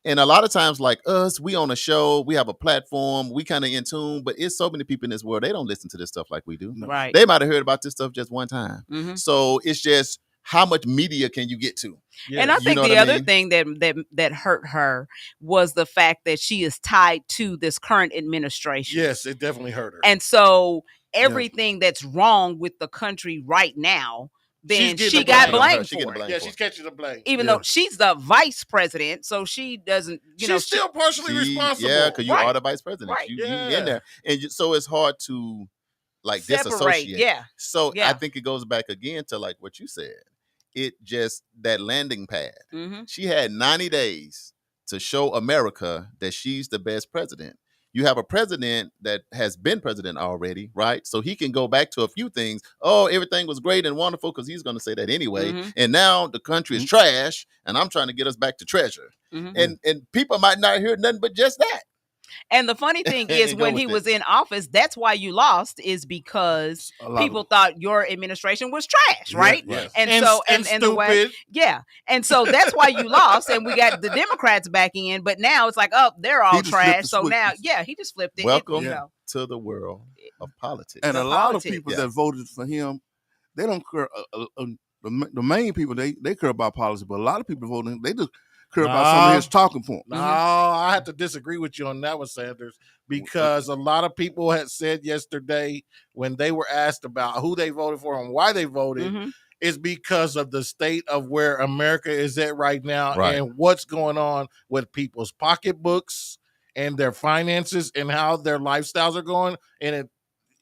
And a lot of times, like us, we on a show, we have a platform, we kind of in tune, but it's so many people in this world, they don't listen to this stuff like we do. Right. They might have heard about this stuff just one time. So it's just how much media can you get to? Yeah. And I think the other thing that hurt her was the fact that she is tied to this current administration. Yes, it definitely hurt her. And so everything that's wrong with the country right now, then she got blamed for it. Yeah, she's catching the blame. Even though she's the vice president, so she doesn't, she's still partially responsible. Yeah, because you are the vice president. Right. You in there. And so it's hard to like disassociate. Yeah. So I think it goes back again to like what you said. It just, that landing pad. She had 90 days to show America that she's the best president. You have a president that has been president already, right? So he can go back to a few things. Oh, everything was great and wonderful, because he's going to say that anyway. And now the country is trash, and I'm trying to get us back to treasure. And people might not hear nothing but just that. And the funny thing is, Go when with he it. was in office, that's why you lost, is because A lot people of- thought your administration was trash, right? Yes. And And, so, and the way, stupid. yeah, and so that's why you lost, and we got the Democrats back in. But now it's like, oh, they're all He just flipped trash. the So now, switches. yeah, he just flipped it. Welcome You know, to the world of politics. And The a lot of politics. people Yeah. that voted for him, they don't care. The main people, they care about policy, but a lot of people voting, they just care about some of his talking points. No, I have to disagree with you on that one, Sanders, because a lot of people had said yesterday when they were asked about who they voted for and why they voted, Mhm. is because of the state of where America is at right now Right. and what's going on with people's pocketbooks and their finances and how their lifestyles are going. And it,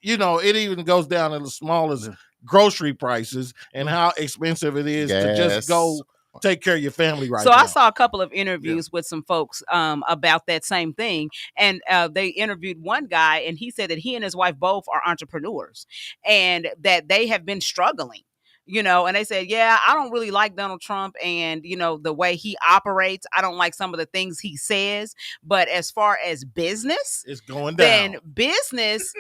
it even goes down to the smallest grocery prices and how expensive it is to just go take care of your family right so now. I saw a couple of interviews with some folks about that same thing, and they interviewed one guy, and he said that he and his wife both are entrepreneurs, and that they have been struggling. And they said, yeah, I don't really like Donald Trump and, the way he operates. I don't like some of the things he says. But as far as business, it's going down. Then business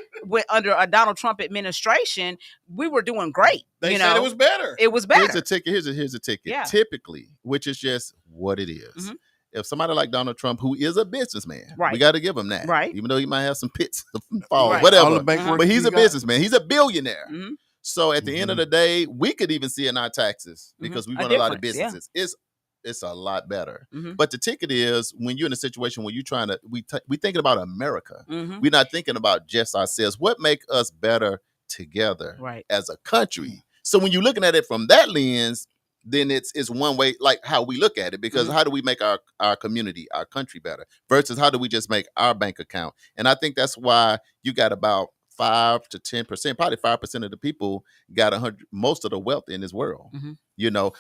under a Donald Trump administration, we were doing great. They said it was better. It was better. Here's a ticket. Here's a ticket. Yeah. Typically, which is just what it is. Mhm. If somebody like Donald Trump, who is a businessman, Right. we got to give him that. Right. Even though he might have some pits fall, Right. whatever. All the bank work But he's he a got. businessman. He's a billionaire. Mhm. So at the end of the day, we could even see in our taxes because we A run a lot of difference, yeah. businesses. It's a lot better. Mhm. But the ticket is when you're in a situation where you're trying to we thinking about America. Mhm. We're not thinking about just ourselves. What make us better together Right. as a country? So when you're looking at it from that lens, then it's one way, like how we look at it, because how do we make our community, our country better versus how do we just make our bank account? And I think that's why you got about 5 to 10%, probably 5% of the people got most of the wealth in this world. Mhm.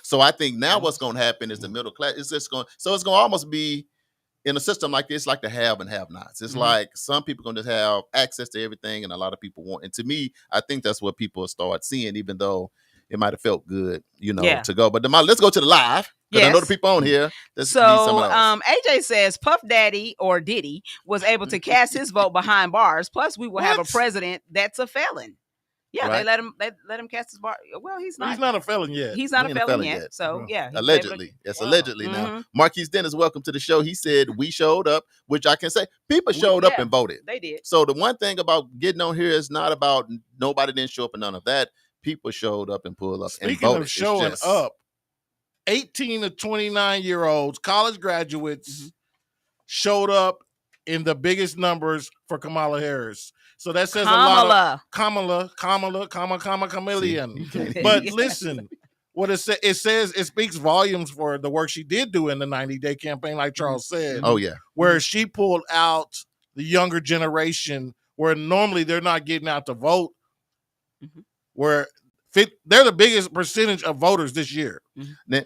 So I think now what's going to happen is the middle class is just going. So it's going to almost be in a system like this, like the have and have nots. It's like some people going to have access to everything, and a lot of people won't. And to me, I think that's what people start seeing, even though it might have felt good, Yeah. to go. But Damali, let's go to the live. Because I know the Yes. people on here. Let's So need someone else. AJ says Puff Daddy or Diddy was able to cast his vote behind bars. Plus, we will have a What? president that's a felon. Yeah, Right. they let him cast his bar. Well, he's not. He's not a felon yet. He's not He a ain't a felon felon yet. yet. So yeah, he's able to- Allegedly. That's allegedly now. Mhm. Marquise Dennis, welcome to the show. He said we showed up, which I can say people showed up yeah. and voted. They did. So the one thing about getting on here is not about nobody didn't show up and none of that. People showed up and pulled up and Speaking voted. of It's showing just- up, 18 to 29-year-olds, college graduates, showed up in the biggest numbers for Kamala Harris. So that says a lot of Kamala, chameleon. But listen, what it says, it speaks volumes for the work she did do in the 90-day campaign, like Charles said. Oh yeah. Where she pulled out the younger generation, where normally they're not getting out to vote, where they're the biggest percentage of voters this year.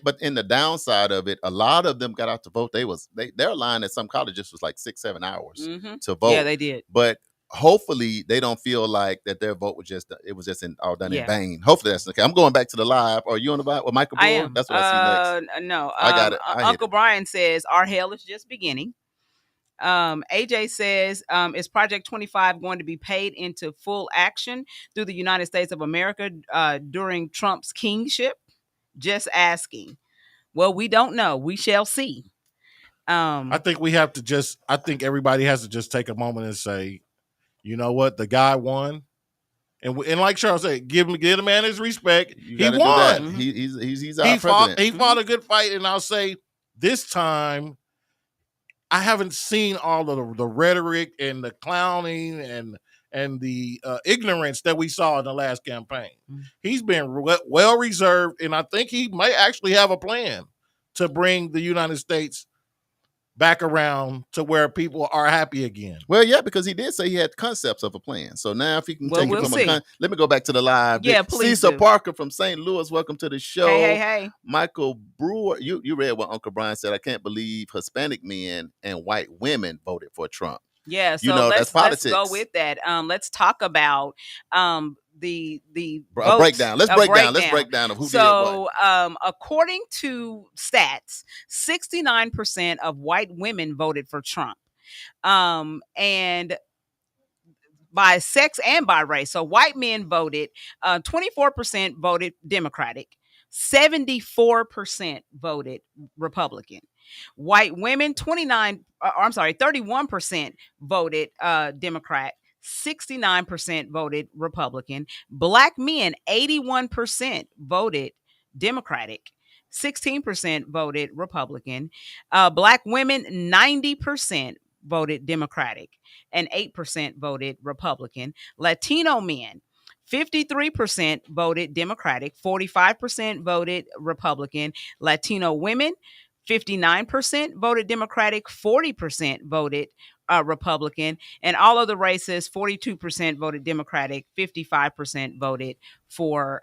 But in the downside of it, a lot of them got out to vote. Their line at some colleges was like 6-7 hours to vote. Yeah, they did. But hopefully they don't feel like that their vote was just all done in Yeah. vain. Hopefully that's okay. I'm going back to the live. Are you on the live with Michael Brewer? I am. That's what I see next. No, I got it. I hit Uncle it. Brian says our hell is just beginning. AJ says, is Project 25 going to be paid into full action through the United States of America during Trump's kingship? Just asking. Well, we don't know. We shall see. I think I think everybody has to just take a moment and say, you know what, the guy won. And like Charles said, give the man his respect. You He gotta do won. that. He's our president. He fought a good fight, and I'll say this time, I haven't seen all of the rhetoric and the clowning and the ignorance that we saw in the last campaign. He's been well reserved, and I think he might actually have a plan to bring the United States back around to where people are happy again. Well, yeah, because he did say he had concepts of a plan. So now if he can take we'll it from see. let me go back to the live. Yeah, please Cecil do. Parker from St. Louis, welcome to the show. Hey. Michael Brewer, you read what Uncle Brian said. I can't believe Hispanic men and white women voted for Trump. Yeah, so that's let's politics. go with that. Let's talk about the A breakdown. Let's break down. Let's breakdown. break down of who did what. So, according to stats, 69% of white women voted for Trump. And by sex and by race. So white men voted, 24% voted Democratic, 74% voted Republican. White women, 31% voted Democrat, 69% voted Republican. Black men, 81% voted Democratic, 16% voted Republican. Black women, 90% voted Democratic, and 8% voted Republican. Latino men, 53% voted Democratic, 45% voted Republican. Latino women, 59% voted Democratic, 40% voted Republican, and all of the races, 42% voted Democratic, 55% voted for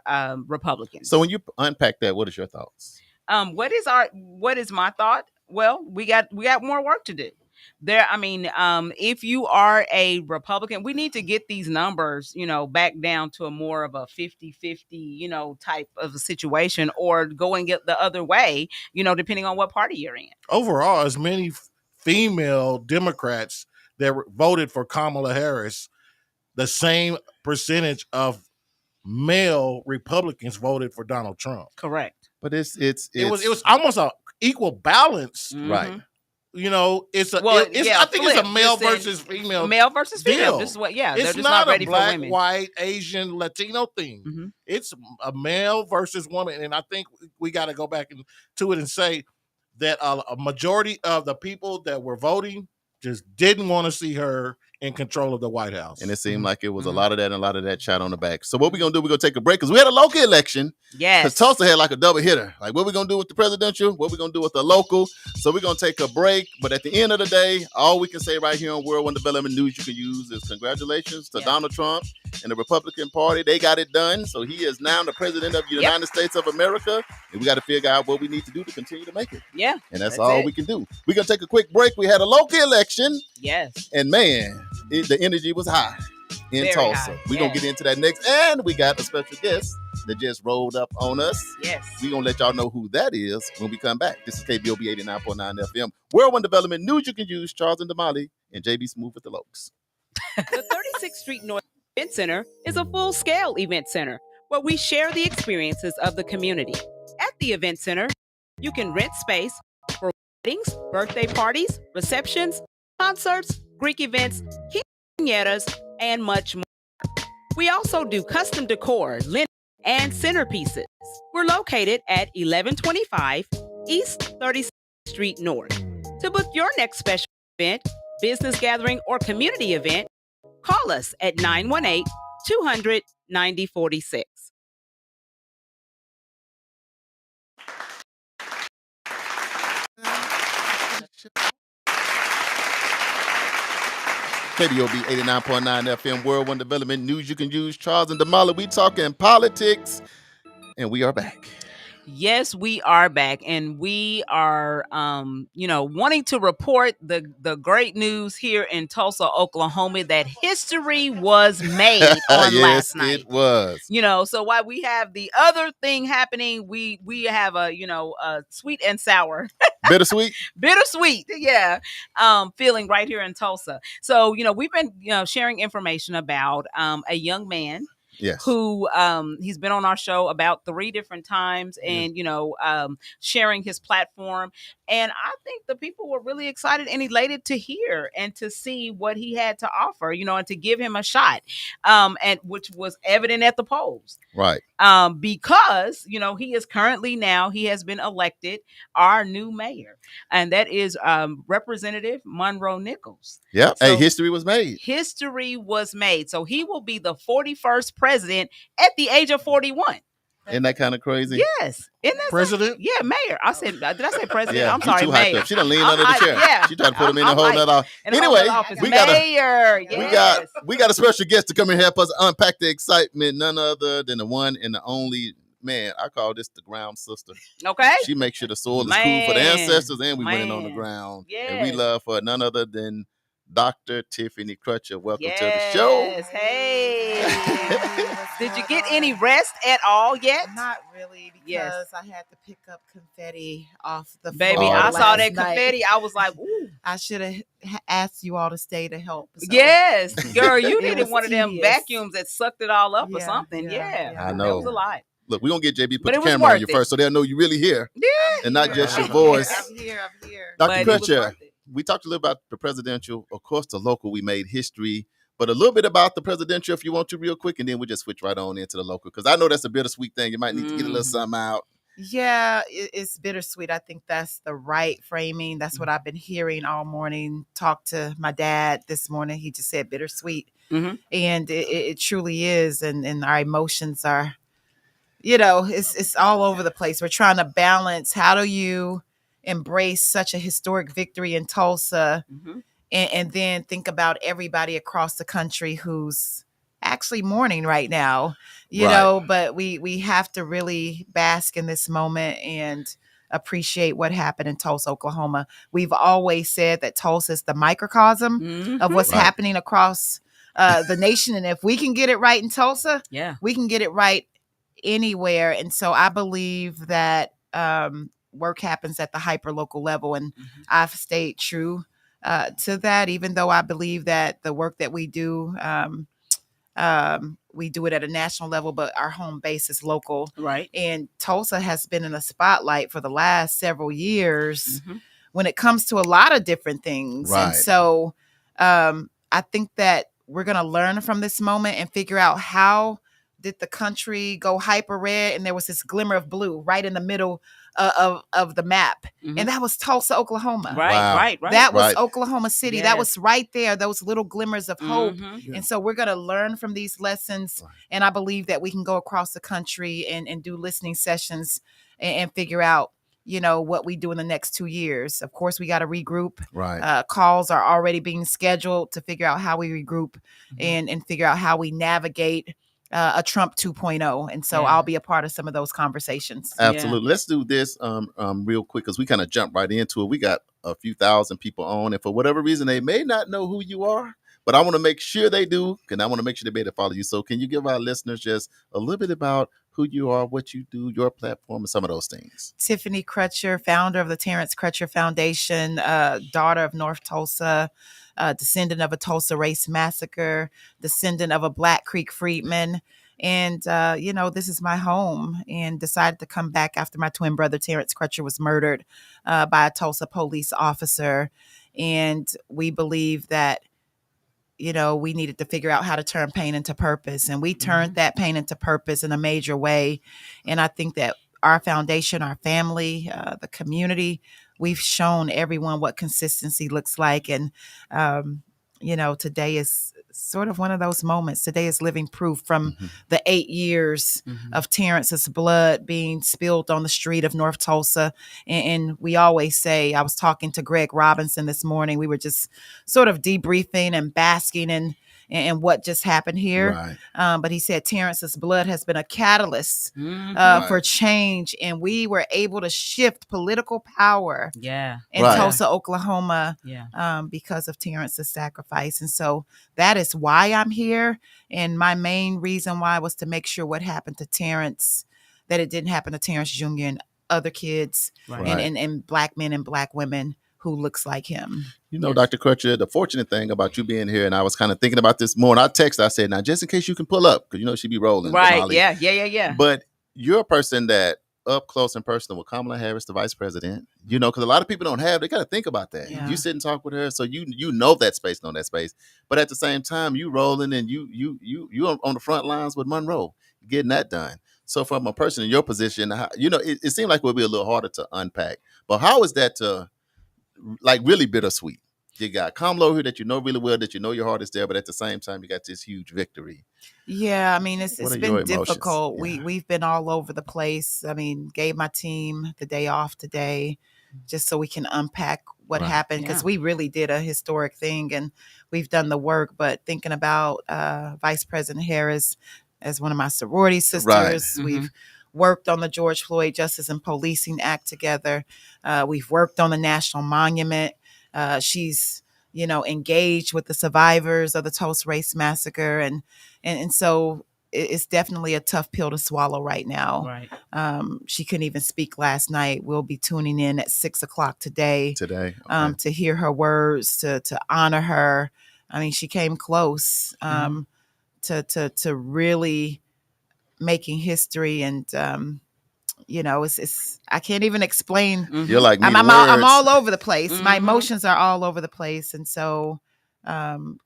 Republicans. So when you unpack that, what is your thoughts? What is my thought? Well, we got more work to do. If you are a Republican, we need to get these numbers, back down to a more of a 50-50, type of a situation, or go and get the other way, depending on what party you're in. Overall, as many female Democrats that voted for Kamala Harris, the same percentage of male Republicans voted for Donald Trump. Correct. But it was almost a equal balance, right? I think it's a male versus female. Male versus female. Deal. This is what, they're it's just not ready a black, for women. white, Asian, Latino thing. Mm-hmm. It's a male versus woman, and I think we got to go back to it and say that a majority of the people that were voting just didn't want to see her in control of the White House. And it seemed like it was a lot of that and a lot of that chat on the back. So what we're going to do, we're going to take a break because we had a local election. Yes. Because Tulsa had like a double hitter. Like what we're going to do with the presidential, what we're going to do with the local. So we're going to take a break. But at the end of the day, all we can say right here on World One Development News you can use is congratulations to Donald Trump and the Republican Party. They got it done. So he is now the president of the United States of America. And we got to figure out what we need to do to continue to make it. Yeah. And that's all we can do. We're going to take a quick break. We had a local election. Yes. And man, the energy was high in Very Tulsa. high. We're going to get into that next. And we got a special guest that just rolled up on us. Yes. We're going to let y'all know who that is when we come back. This is KBOB 89.9 FM. World One Development News you can use. Charles and Damali and JB Smooth with the Lokes. The 36th Street North Event Center is a full-scale event center where we share the experiences of the community. At the event center, you can rent space for weddings, birthday parties, receptions, concerts, Greek events, quinceañeras, and much more. We also do custom decor, linen, and centerpieces. We're located at 1125 East 36th Street North. To book your next special event, business gathering, or community event, call us at 918-200-9046. KBOB 89.9 FM, World One Development News you can use. Charles and Damali, we talking politics, and we are back. Yes, we are back, and we are, wanting to report the great news here in Tulsa, Oklahoma, that history was made on last night. It was. So while we have the other thing happening, we have a sweet and sour, bittersweet, yeah, feeling right here in Tulsa. So we've been sharing information about a young man. Yes. Who he's been on our show about 3 different times, and sharing his platform. And I think the people were really excited and elated to hear and to see what he had to offer, and to give him a shot, and which was evident at the polls. Right. Because he is currently he has been elected our new mayor, and that is Representative Monroe Nichols. Yeah. So, hey, history was made. History was made. So he will be the 41st president at the age of 41. Isn't that kind of crazy? Yes. Isn't that president? Yeah, mayor. I said, did I say president? Yeah, I'm sorry, too mayor. Up. She done leaned under the chair. Yeah. She tried to put him in and hold that off. Anyway, we got a special guest to come and help us unpack the excitement. None other than the one and the only. Man, I call this the ground sister. Okay. She makes sure the soil is cool for the ancestors, and we went on the ground. Yes. And we love her none other than Dr. Tiffany Crutcher. Welcome to the show. Yes. Hey. Did you get any rest at all yet? Not really, because I had to pick up confetti off the baby. floor I saw that night. confetti. I was like, ooh. I should have asked you all to stay to help. So. Yes, girl, you It needed was one of them tedious. vacuums that sucked it all up or Yeah, something. yeah, Yeah, yeah. I that know. was a lot. Look, we're gonna get JB But put it the was camera on worth you it. first, so they'll know you're really here Yeah, and not just your I'm voice. here. I'm here. Dr. But it was Crutcher, worth it. we talked a little about the presidential, of course, the local. We made history, but a little bit about the presidential, if you want to, real quick, and then we just switch right on into the local because I know that's a bittersweet thing. You might need to get a little something out. Yeah, it's bittersweet. I think that's the right framing. That's what I've been hearing all morning. Talked to my dad this morning. He just said bittersweet. Mhm. And it truly is. And our emotions are, it's all over the place. We're trying to balance. How do you embrace such a historic victory in Tulsa Mhm. and then think about everybody across the country who's actually mourning right now, Right. but we have to really bask in this moment and appreciate what happened in Tulsa, Oklahoma. We've always said that Tulsa is the microcosm of what's Right. happening across the nation. And if we can get it right in Tulsa, Yeah. we can get it right anywhere. And so I believe that work happens at the hyper local level. And I've stayed true to that, even though I believe that the work that we do it at a national level, but our home base is local. Right. And Tulsa has been in the spotlight for the last several years Mhm. when it comes to a lot of different things. Right. And so I think that we're going to learn from this moment and figure out how did the country go hyper red and there was this glimmer of blue right in the middle of the map. Mhm. And that was Tulsa, Oklahoma. Right, Wow. right. That was Right. Oklahoma City. Yes. That was right there. Those little glimmers of hope. Mhm. Yeah. And so we're going to learn from these lessons. Right. And I believe that we can go across the country and do listening sessions and figure out, what we do in the next 2 years. Of course, we got to regroup. Right. Calls are already being scheduled to figure out how we regroup and figure out how we navigate a Trump 2.0. And so Yeah. I'll be a part of some of those conversations. Absolutely. Let's do this real quick because we kind of jump right into it. We got a few thousand people on, and for whatever reason, they may not know who you are, but I want to make sure they do, and I want to make sure they be able to follow you. So can you give our listeners just a little bit about who you are, what you do, your platform, and some of those things? Tiffany Crutcher, founder of the Terrence Crutcher Foundation, daughter of North Tulsa, descendant of a Tulsa race massacre, descendant of a Black Creek freedman. And, this is my home, and decided to come back after my twin brother, Terrence Crutcher, was murdered by a Tulsa police officer. And we believe that, we needed to figure out how to turn pain into purpose. And we turned that pain into purpose in a major way. And I think that our foundation, our family, the community, we've shown everyone what consistency looks like. And, today is sort of one of those moments. Today is living proof from the 8 years of Terrence's blood being spilled on the street of North Tulsa. And we always say, I was talking to Greg Robinson this morning. We were just sort of debriefing and basking in what just happened here. Right. But he said Terrence's blood has been a catalyst Right. for change. And we were able to shift political power Yeah. in Right. Tulsa, Oklahoma, Yeah. because of Terrence's sacrifice. And so that is why I'm here. And my main reason why was to make sure what happened to Terrence, that it didn't happen to Terrence Jr. and other kids Right. and Black men and Black women who looks like him. You know, Dr. Crutcher, the fortunate thing about you being here, and I was kind of thinking about this more, and I text, I said, now, just in case you can pull up, because, she be rolling. Right. Damali. Yeah. But you're a person that up close and personal with Kamala Harris, the vice president, because a lot of people don't have, they got to think about that. Yeah. You sit and talk with her, so you know that space, know that space. But at the same time, you rolling and you on the front lines with Monroe, getting that done. So from a person in your position, it seemed like it would be a little harder to unpack. But how is that to, like, really bittersweet? You got Kamala here that you know really well, that you know your heart is there, but at the same time, you got this huge victory. Yeah, I mean, it's What are been your emotions? difficult. Yeah. We've been all over the place. I mean, gave my team the day off today just so we can unpack what Right. happened, because Yeah. we really did a historic thing and we've done the work. But thinking about Vice President Harris as one of my sorority sisters, we've worked on the George Floyd Justice and Policing Act together. We've worked on the National Monument. She's, engaged with the survivors of the Tulsa Race Massacre. And so it's definitely a tough pill to swallow right now. Right. She couldn't even speak last night. We'll be tuning in at 6:00 today. Today. Okay. To hear her words, to honor her. I mean, she came close to really making history, and it's I can't even explain. You're like me. I'm all over the place. My Mhm. emotions are all over the place, and so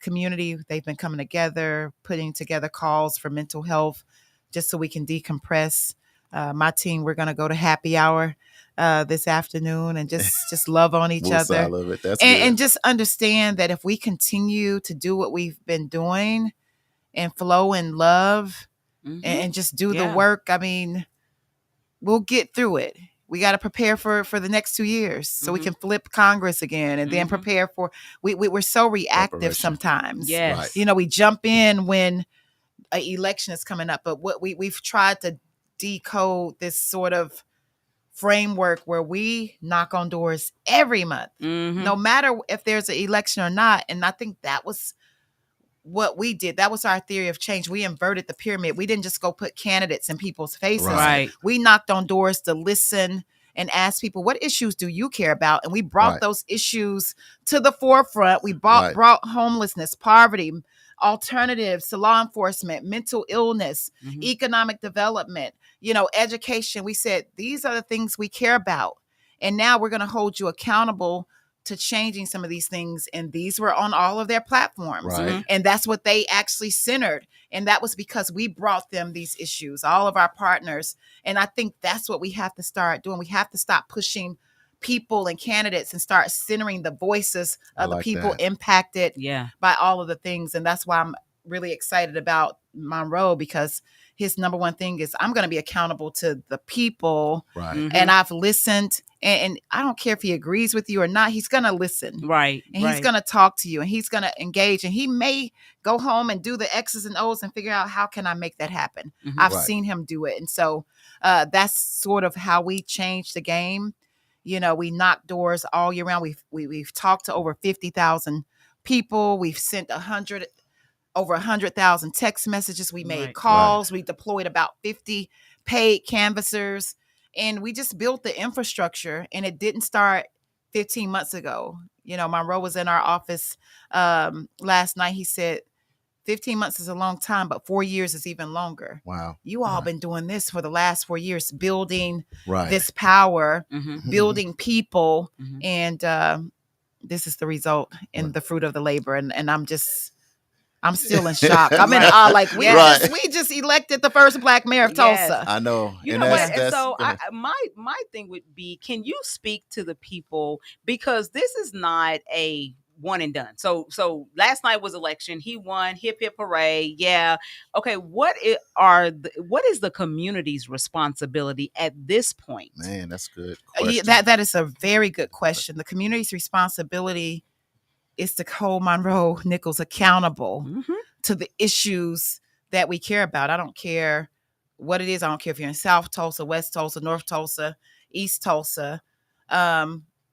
community, they've been coming together, putting together calls for mental health, just so we can decompress. My team, we're going to go to happy hour this afternoon and just love on each other. I love it. That's And just understand that if we continue to do what we've been doing and flow in love and just do the work, I mean, we'll get through it. We got to prepare for the next 2 years so we can flip Congress again, and then prepare for, we're so reactive sometimes. Yes. Right. We jump in when an election is coming up, but what we've tried to decode this sort of framework where we knock on doors every month, no matter if there's an election or not. And I think that was what we did. That was our theory of change. We inverted the pyramid. We didn't just go put candidates in people's faces. Right. We knocked on doors to listen and ask people, what issues do you care about? And we brought those issues to the forefront. We brought homelessness, poverty, alternatives to law enforcement, mental illness, economic development, education. We said, these are the things we care about. And now we're going to hold you accountable to changing some of these things. And these were on all of their platforms. Right. And that's what they actually centered. And that was because we brought them these issues, all of our partners. And I think that's what we have to start doing. We have to stop pushing people and candidates and start centering the voices of the people impacted by all of the things. And that's why I'm really excited about Monroe, because his number one thing is, I'm going to be accountable to the people. Right. And I've listened, and I don't care if he agrees with you or not, he's going to listen. Right. And he's going to talk to you, and he's going to engage, and he may go home and do the X's and O's and figure out, how can I make that happen? I've seen him do it. And so that's sort of how we changed the game. We knock doors all year round. We've talked to over 50,000 people. We've sent over 100,000 text messages. We made calls. We deployed about 50 paid canvassers, and we just built the infrastructure. And it didn't start 15 months ago. Monroe was in our office last night. He said, 15 months is a long time, but 4 years is even longer. Wow. You all been doing this for the last 4 years, building this power, building people. And this is the result and the fruit of the labor. And I'm still in shock. I'm in awe. Like we just elected the first Black mayor of Tulsa. I know. You know what? And so my thing would be, can you speak to the people, because this is not a one and done. So last night was election. He won. Hip hip hooray! Yeah. Okay. What is the community's responsibility at this point? Man, that's good. That is a very good question. The community's responsibility is to hold Monroe Nichols accountable to the issues that we care about. I don't care what it is. I don't care if you're in South Tulsa, West Tulsa, North Tulsa, East Tulsa.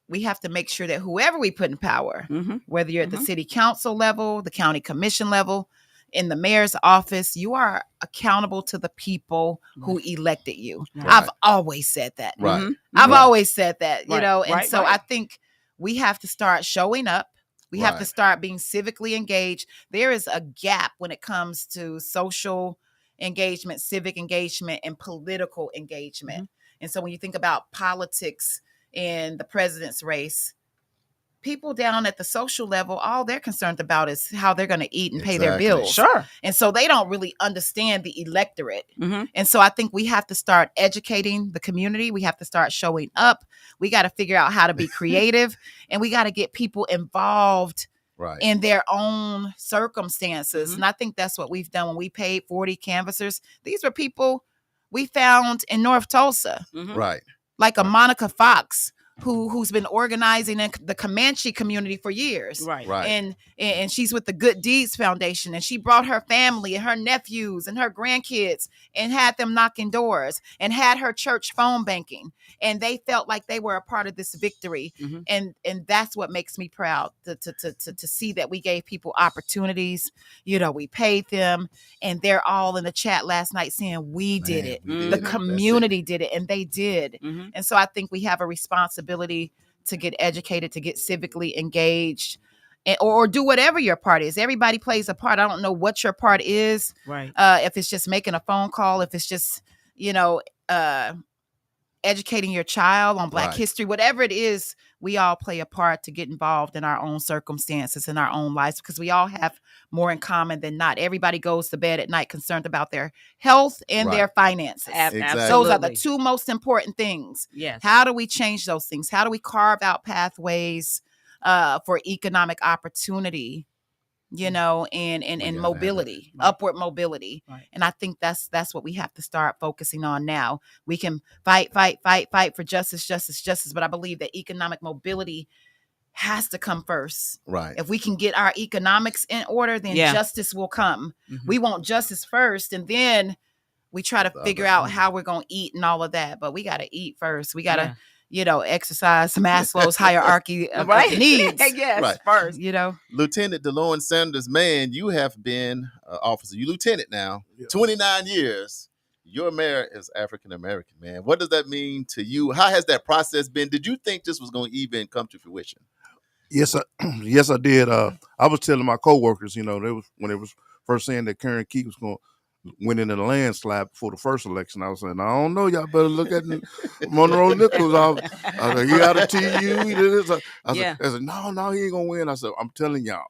We have to make sure that whoever we put in power, whether you're at the city council level, the county commission level, in the mayor's office, you are accountable to the people who elected you. I've always said that. I've always said that, and so I think we have to start showing up. We have to start being civically engaged. There is a gap when it comes to social engagement, civic engagement, and political engagement. And so when you think about politics in the president's race, people down at the social level, all they're concerned about is how they're going to eat and pay their bills. Sure. And so they don't really understand the electorate. And so I think we have to start educating the community. We have to start showing up. We got to figure out how to be creative, and we got to get people involved in their own circumstances. And I think that's what we've done when we paid 40 canvassers. These were people we found in North Tulsa. Right. Like a Monica Fox, who's been organizing in the Comanche community for years. Right. And she's with the Good Deeds Foundation, and she brought her family and her nephews and her grandkids and had them knocking doors and had her church phone banking, and they felt like they were a part of this victory. And that's what makes me proud to see that we gave people opportunities. We paid them, and they're all in the chat last night saying we did it. The community did it, and they did. And so I think we have a responsibility to get educated, to get civically engaged, or do whatever your part is. Everybody plays a part. I don't know what your part is. Right. If it's just making a phone call, if it's just, educating your child on Black history, whatever it is, we all play a part to get involved in our own circumstances, in our own lives, because we all have more in common than not. Everybody goes to bed at night concerned about their health and their finances. Exactly. Those are the two most important things. Yes. How do we change those things? How do we carve out pathways for economic opportunity, and mobility, upward mobility? Right. And I think that's what we have to start focusing on now. We can fight for justice, but I believe that economic mobility has to come first. Right. If we can get our economics in order, then justice will come. We want justice first, and then we try to figure out how we're going to eat and all of that. But we got to eat first. We got to exercise Maslow's hierarchy of needs. Yes, first. Lieutenant DeLorean Sanders, man, you have been an officer. You lieutenant now, 29 years. Your mayor is African-American, man. What does that mean to you? How has that process been? Did you think this was going to even come to fruition? Yes, I did. I was telling my coworkers, when it was first saying that Karen Key was going to win in a landslide before the first election, I was saying, I don't know, y'all better look at Monroe Nichols. I was like, he out of TU. He did this. I said, no, he ain't gonna win. I said, I'm telling y'all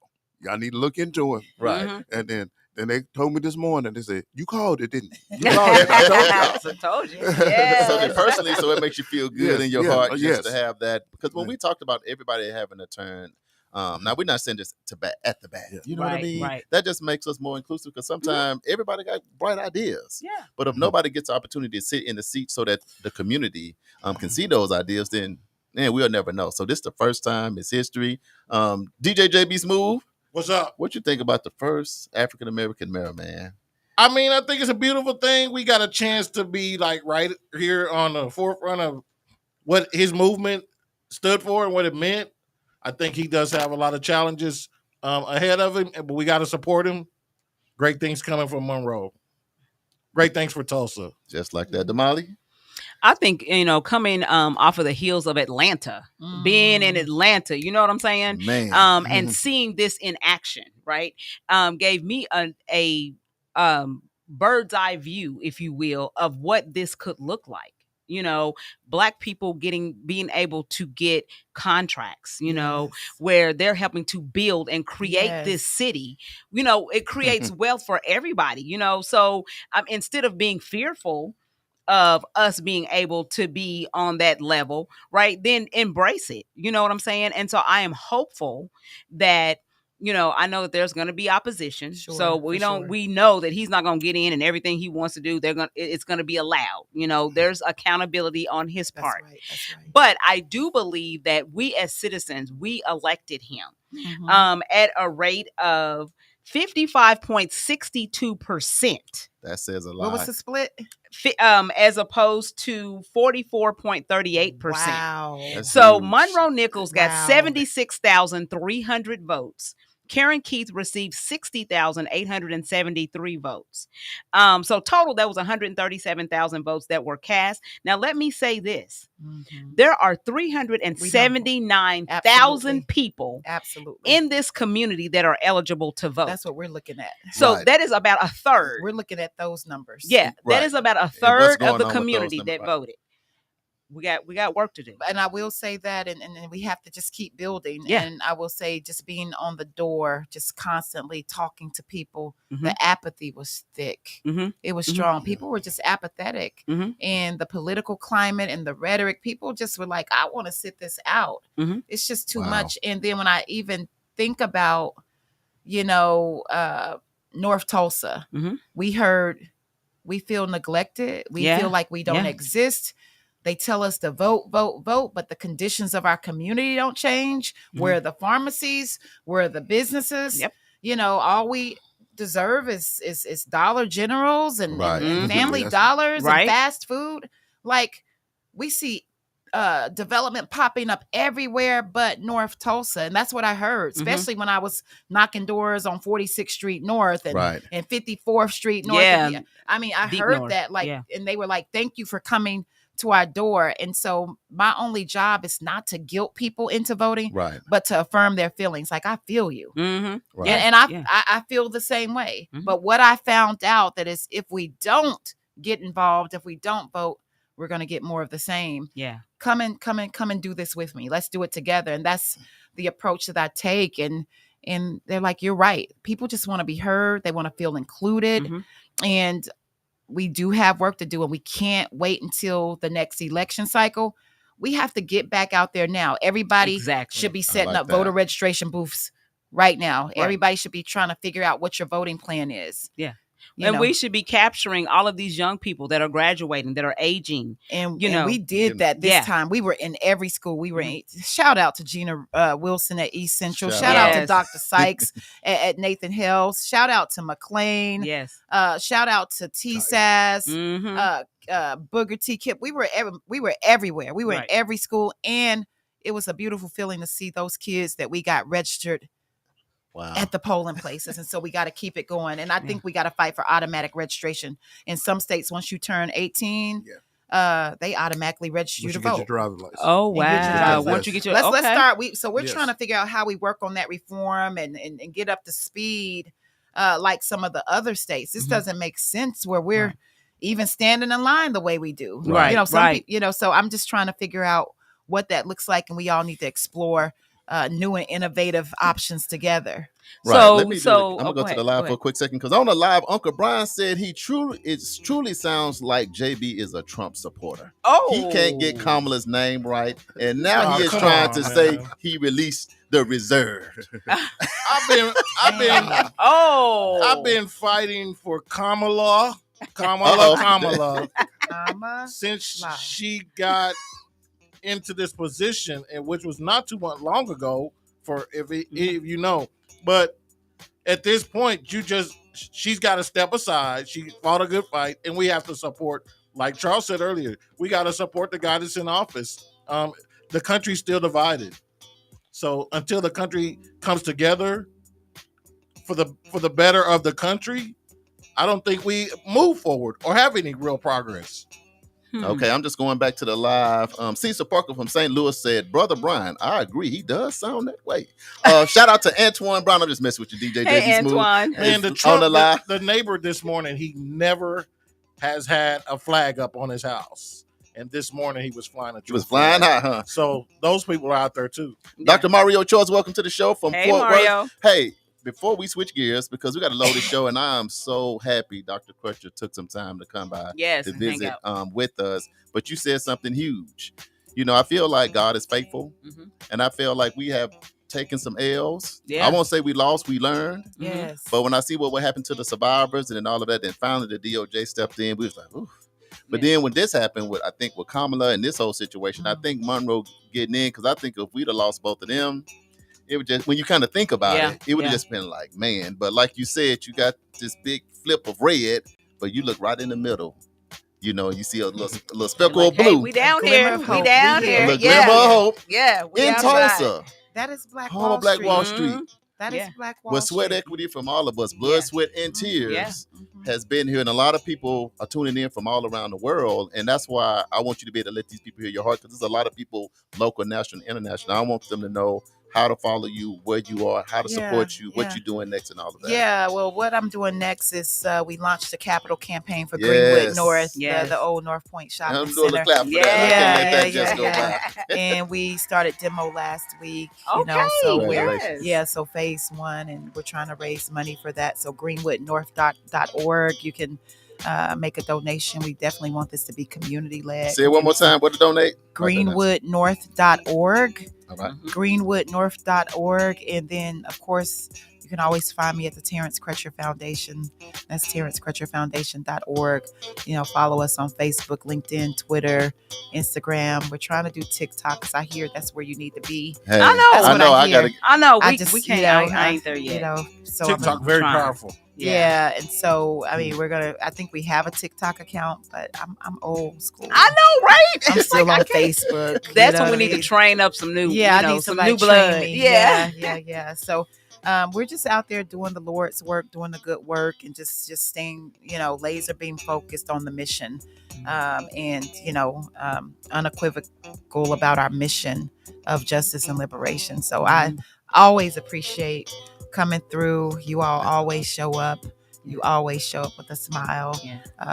need to look into him. Right. And then they told me this morning, they said, you called it, didn't you? You called it. I told you. Yes. So personally, so it makes you feel good in your heart just to have that. Because when we talked about everybody having a turn, now we're not saying this at the bat. You know what I mean? Right. That just makes us more inclusive, because sometimes everybody got bright ideas. Yeah. But if nobody gets the opportunity to sit in the seat so that the community can see those ideas, then we'll never know. So this is the first time. It's history. DJ JB Smooth, What's up? what you think about the first African-American mayor, man? I mean, I think it's a beautiful thing. We got a chance to be like right here on the forefront of what his movement stood for and what it meant. I think he does have a lot of challenges ahead of him, but we got to support him. Great things coming from Monroe. Great things for Tulsa. Just like that, Damali? I think, coming off of the heels of Atlanta, being in Atlanta, you know what I'm saying? Man. And seeing this in action, right? Gave me a bird's eye view, if you will, of what this could look like. Black people being able to get contracts, where they're helping to build and create this city. It creates wealth for everybody, so instead of being fearful of us being able to be on that level, right, then embrace it. You know what I'm saying? And so I am hopeful that, I know that there's going to be opposition. So we know that he's not going to get in and everything he wants to do, it's going to be allowed. There's accountability on his part. That's right. But I do believe that we as citizens, we elected him at a rate of 55.62%. That says a lot. What was the split? As opposed to 44.38%. Wow. That's So huge. Monroe Nichols got Wow. 76,300 votes. Karen Keith received 60,873 votes. So total, that was 137,000 votes that were cast. Now, let me say this. There are 379,000 people Absolutely in this community that are eligible to vote. That's what we're looking at. So that is about a third. We're looking at those numbers. Yeah, Right. that is about a what's third going of the on with those community numbers, that right. voted. We got work to do. And I will say that, and we have to just keep building. Yeah. And I will say, just being on the door, just constantly talking to people, Mhm. the apathy was thick. Mhm. It was strong. People were just apathetic. Mhm. And the political climate and the rhetoric, people just were like, I want to sit this out. Mhm. It's just too Wow. much. And then when I even think about, North Tulsa, Mhm. we feel neglected. We Yeah. feel like we don't Yeah. exist. They tell us to vote, vote, vote, but the conditions of our community don't change. Where the pharmacies, where the businesses, all we deserve is Dollar Generals and, Right. and Family Yes. Dollars Right. and fast food. Like, we see development popping up everywhere but North Tulsa. And that's what I heard, especially when I was knocking doors on 46th Street North and, Right. and 54th Street North. Yeah. I mean, I Deep heard north. that, like, Yeah. and they were like, thank you for coming to our door. And so my only job is not to guilt people into voting, Right. but to affirm their feelings. Like, I feel you. Mm-hmm. Right. And I feel the same way. Mhm. But what I found out that is, if we don't get involved, if we don't vote, we're going to get more of the same. Yeah. Come and do this with me. Let's do it together. And that's the approach that I take. And they're like, you're right. People just want to be heard. They want to feel included. Mhm. And we do have work to do, and we can't wait until the next election cycle. We have to get back out there now. Everybody Exactly. should be setting like up voter that. registration booths right now. Everybody should be trying to figure out what your voting plan is. Yeah. You And know? we should be capturing all of these young people that are graduating, that are aging. And you know, we did that this yeah. time. We were in every school. We were in, shout out to Gina Wilson at East Central. Shout Shout out to Yes. Dr. Sykes at Nathan Hills. Shout out to McLean. Yes. Shout out to T-Saz. Mm-hmm. Booger T Kip. We were everywhere. We were Right. in every school, and it was a beautiful feeling to see those kids that we got registered Wow. at the polling places. And so we got to keep it going. And I think we got to fight for automatic registration. In some states, once you turn 18, they automatically register you Once to you get vote. your driver's license. Oh, And get your wow. driver's Once you get your Let's start. So we're Yes. trying to figure out how we work on that reform and get up to speed, like some of the other states. This doesn't make sense where we're even standing in line the way we do. Right, Some right. people, so I'm just trying to figure out what that looks like, and we all need to explore new and innovative options together. Right. So- Let me so- I'm gonna oh, go go to the ahead, live go for a quick second, because on the live, Uncle Brian said it truly sounds like JB is a Trump supporter. Oh. He can't get Kamala's name right, and now Oh, he is come trying on, to man. say he released the reserve. I've been fighting for Kamala Comma, since Lie. she got into this position, and which was not too much long ago. For if you know, but at this point, she's got to step aside. She fought a good fight, and we have to support. Like Charles said earlier, we got to support the guy that's in office. The country's still divided, so until the country comes together for the better of the country, I don't think we move forward or have any real progress. Okay, I'm just going back to the live. Cecil Parker from St. Louis said, "Brother Brian, I agree. He does sound that way." Shout out to Antoine Brown. I'm just messing with you, DJ. Hey, JB Smooth. Antoine. And the on Trump, the live. the neighbor this morning, he never has had a flag up on his house, and this morning he was flying a He was Trump flying flag. high, huh? So those people are out there too. Dr. Mario Choice, welcome to the show from Hey, Fort Mario. Worth. Hey, before we switch gears, because we got to load the show, and I am so happy Dr. Crutcher took some time to come by Yes. to and hang visit out. with us. But you said something huge. I feel like God is faithful, Mhm. and I feel like we have taken some L's. Yeah. I won't say we lost, we learned. Yes. But when I see what happened to the survivors and then all of that, then finally the DOJ stepped in, we was like, ooh. But then when this happened with Kamala and this whole situation, I think Monroe getting in, because I think if we'd have lost both of them, it would just, when you kind of think about it would have just been like, man. But like you said, you got this big flip of red, but you look right in the middle. You see a little speckle of Hey, blue. we down glimmer here. of We hope. down We here. a little Yeah. glimmer of hope Yeah. We in outside. Tulsa, That is Black home Wall of Black Street. Wall Street. Mhm. That is Yeah. Black Wall With sweat Street. equity from all of us, blood, Yeah. sweat, and tears. Yeah. Has been here, and a lot of people are tuning in from all around the world, and that's why I want you to be able to let these people hear your heart, because there's a lot of people, local, national, international. I want them to know how to follow you, where you are, how to support you, what you're doing next, and all of that. Yeah, well, what I'm doing next is we launched a capital campaign for Yes. Greenwood North, Yes. the old North Point And I'm Shopping doing a Center. clap for Yeah, that. I can't let that yeah, just go yeah. by. And we started demo last week. Okay. So Congratulations. so phase 1, and we're trying to raise money for that. So greenwoodnorth.org. You can make a donation. We definitely want this to be community led. Say it one more time. What to donate? Greenwoodnorth.org. All right. Greenwoodnorth.org. And then, of course, you can always find me at the Terrence Crutcher Foundation. That's TerrenceCrutcherFoundation.org. Follow us on Facebook, LinkedIn, Twitter, Instagram. We're trying to do TikTok because I hear that's where you need to be. Hey, I know. That's what I hear. I know. I We just, can't. I ain't there yet. So TikTok very trying. powerful. Yeah, and so I mean, I think we have a TikTok account, but I'm old school. I know, right? I'm It's still like, on I can't- Facebook. That's you know when we what I need to mean? train up some new, Yeah, I need some somebody new to blood. train me. Yeah. Yeah. So we're just out there doing the Lord's work, doing the good work, and just staying, laser beam focused on the mission, and unequivocal about our mission of justice and liberation. So I always appreciate coming through. You all always show up. You always show up with a smile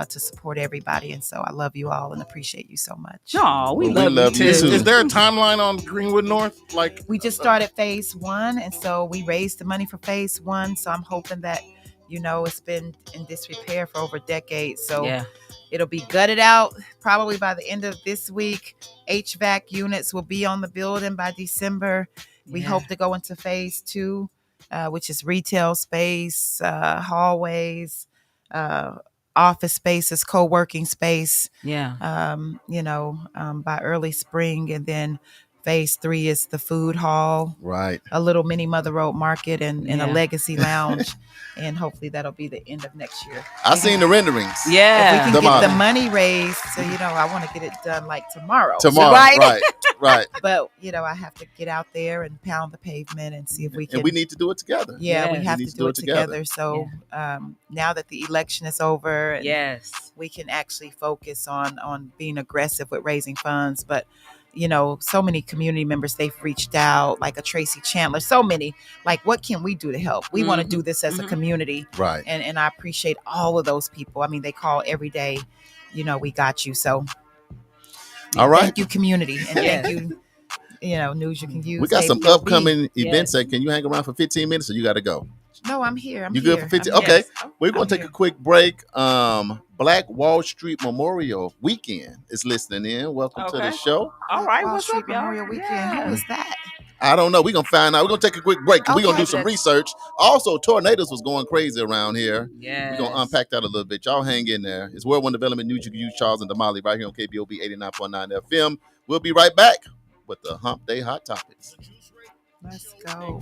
to support everybody. And so I love you all and appreciate you so much. No, we Well, love you too. Is there a timeline on Greenwood North? Like, We just started phase 1, and so we raised the money for phase 1. So I'm hoping that, it's been in disrepair for over decades. So it'll be gutted out probably by the end of this week. HVAC units will be on the building by December. We hope to go into phase 2, which is retail space, hallways, office spaces, co-working space. By early spring. And then phase 3 is the food hall, Right. a little mini Mother Road Market, and a legacy lounge. And hopefully that'll be the end of next year. I seen the renderings. If we Yeah. can get Damali. the money raised, so I want to get it done like tomorrow. Tomorrow. Right. Right. But I have to get out there and pound the pavement and see if we can. And we need to do it together. we Yes. have We to need do it together. So now that the election is over, and Yes. we can actually focus on being aggressive with raising funds. But so many community members, they've reached out, like a Tracy Chandler, so many, like, what can we do to help? We want to do this as a community. Right. And I appreciate all of those people. I mean, they call every day, we got you. So All right. thank you, community. And Yes. thank you, News You Can Use. We got some KBOB. upcoming events. Yes. Can you hang around for 15 minutes or you got to go? No, I'm here. You good for 15? I'm Okay. here. We're going to I'm take a here. quick break. Black Wall Street Memorial Weekend is listening in. Welcome to the Okay. show. All right. Wall What's Street up, y'all? Memorial Weekend. Yeah. Who is that? I don't know. We're going to find out. We're going to take a quick break. We're going to Okay. do some research. Also, tornadoes was going crazy around here. Yes. We're going to unpack that a little bit. Y'all hang in there. It's World One Development News You Can Use, Charles and Damali, right here on KBOB 89.9 FM. We'll be right back with the Hump Day Hot Topics. Let's go.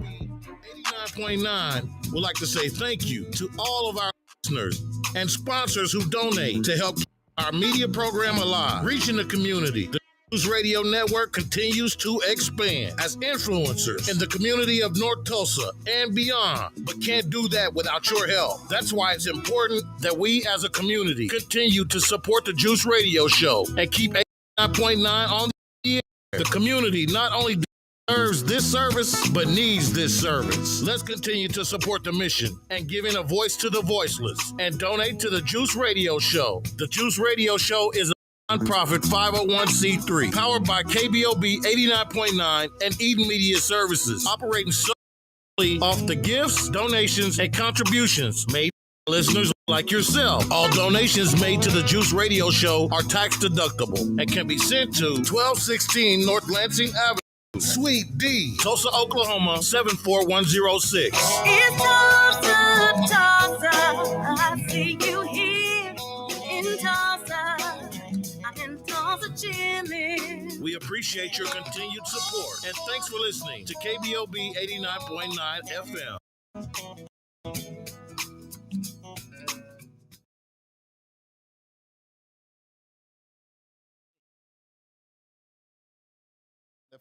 89.9 would like to say thank you to all of our listeners and sponsors who donate to help keep our media program alive, reaching the community. The News Radio Network continues to expand as influencers in the community of North Tulsa and beyond, but can't do that without your help. That's why it's important that we as a community continue to support the Juice Radio Show and keep 89.9 on the air. The community not only deserves this service, but needs this service. Let's continue to support the mission and giving a voice to the voiceless and donate to the Juice Radio Show. The Juice Radio Show is a nonprofit 501c3 powered by KBOB 89.9 and Eden Media Services, operating solely off the gifts, donations, and contributions made by listeners like yourself. All donations made to the Juice Radio Show are tax deductible and can be sent to 1216 North Lansing Avenue, Suite D, Tulsa, Oklahoma 74106. It's Tulsa, Tulsa. I see you here in Tulsa. I'm in Tulsa, Jimmy. We appreciate your continued support and thanks for listening to KBOB 89.9 FM.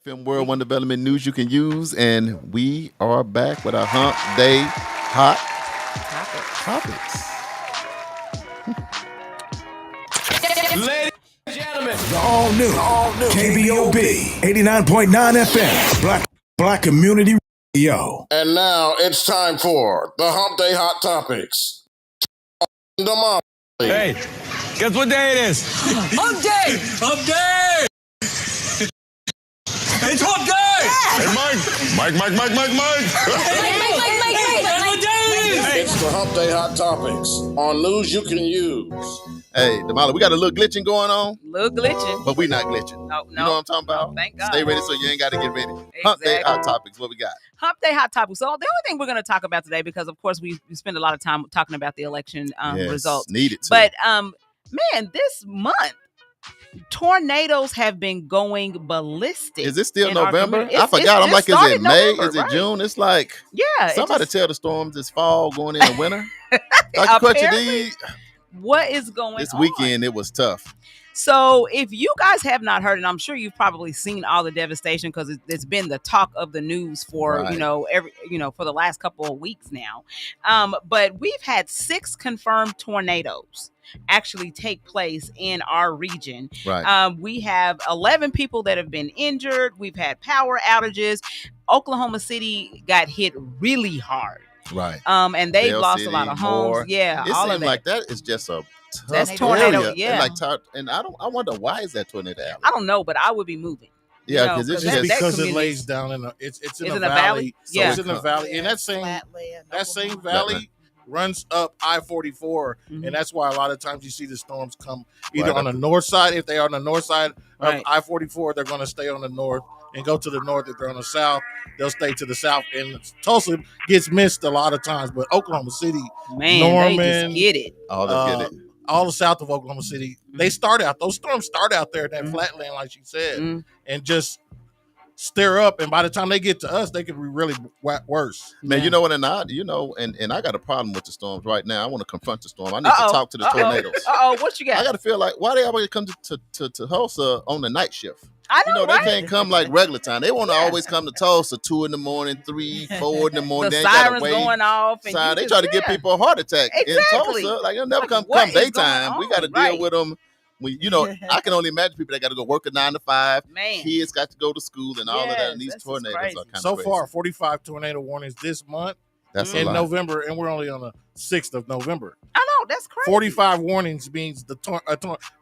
FM World One Development News You Can Use, and we are back with our Hump Day Hot Topics. Ladies and gentlemen, The all new KBOB 89.9 FM. Black Community Radio. And now it's time for the Hump Day Hot Topics. Damali. hey, guess what day it is? Hump Day! Hump Day! It's Hump Day! Hey, Mike. Mike. Guess what day it is? It's for Hump Day Hot Topics on news you can use. Hey, Damali, we got a little glitching going on. Little glitching. But we not glitching. No. You know what I'm talking about? No, thank God. Stay ready so you ain't got to get ready. Exactly. Hump Day Hot Topics, what we got? Hump Day Hot Topics. So the only thing we're going to talk about today, because of course we spend a lot of time talking about the election results. Needed to. But man, this month, tornadoes have been going ballistic. Is it still in our November? community. I forgot. I'm like, is it May? November, Is it right? June? It's like, Yeah. somebody tell the storms it's fall going into winter. Dr. Crutcher D, what is going on? this weekend, it was tough. So if you guys have not heard, and I'm sure you've probably seen all the devastation because it's been the talk of the news for, Right. for the last couple of weeks now. But we've had 6 confirmed tornadoes actually take place in our region. Right. We have 11 people that have been injured. We've had power outages. Oklahoma City got hit really hard. Right. And they've Dale lost City, a lot of Moore. homes. Yeah, It all seems of that. like that is just a tough That's tornado, area. yeah. And I wonder why is that tornado alley? I don't know, but I would be moving. Yeah, you know, because it's that- just that because it community- lays down in a it's in Is a it a valley. valley? So Yeah. it's in a valley, and that same valley runs up I-44, Mhm. and that's why a lot of times you see the storms come either Right on the north side. If they are on the north side of Right. I-44, they're going to stay on the north and go to the north. If they're on the south, they'll stay to the south. And Tulsa gets missed a lot of times, but Oklahoma City, Man, Norman, they just get it. all of it. all the south of Oklahoma City, they start out. Those storms start out there in that flatland, like she said, Mhm. and just stir up. And by the time they get to us, they could be really worse. Man, Yeah. you know what? And I got a problem with the storms right now. I want to confront the storm. I need to talk to the tornadoes. What you got? I got to feel like, why they always come to Tulsa on the night shift? I You know, know, they right? can't come like regular time. They want to always come to Tulsa 2 a.m, 3, 4 in the morning. The They ain't gotta sirens wait. going off. And Sign. you They just- try to give yeah. people a heart attack Exactly. in Tulsa. Like they'll never Like, come what is daytime. going We got to on? deal Right. with them. I can only imagine people that got to go work a 9 to 5. Man. Kids got to go to school and all of that. Yes, And these this is tornadoes crazy. are kind of So crazy. far, 45 tornado warnings this month That's a in lot. November, and we're only on the 6th of November. I know, that's crazy. 45 warnings means the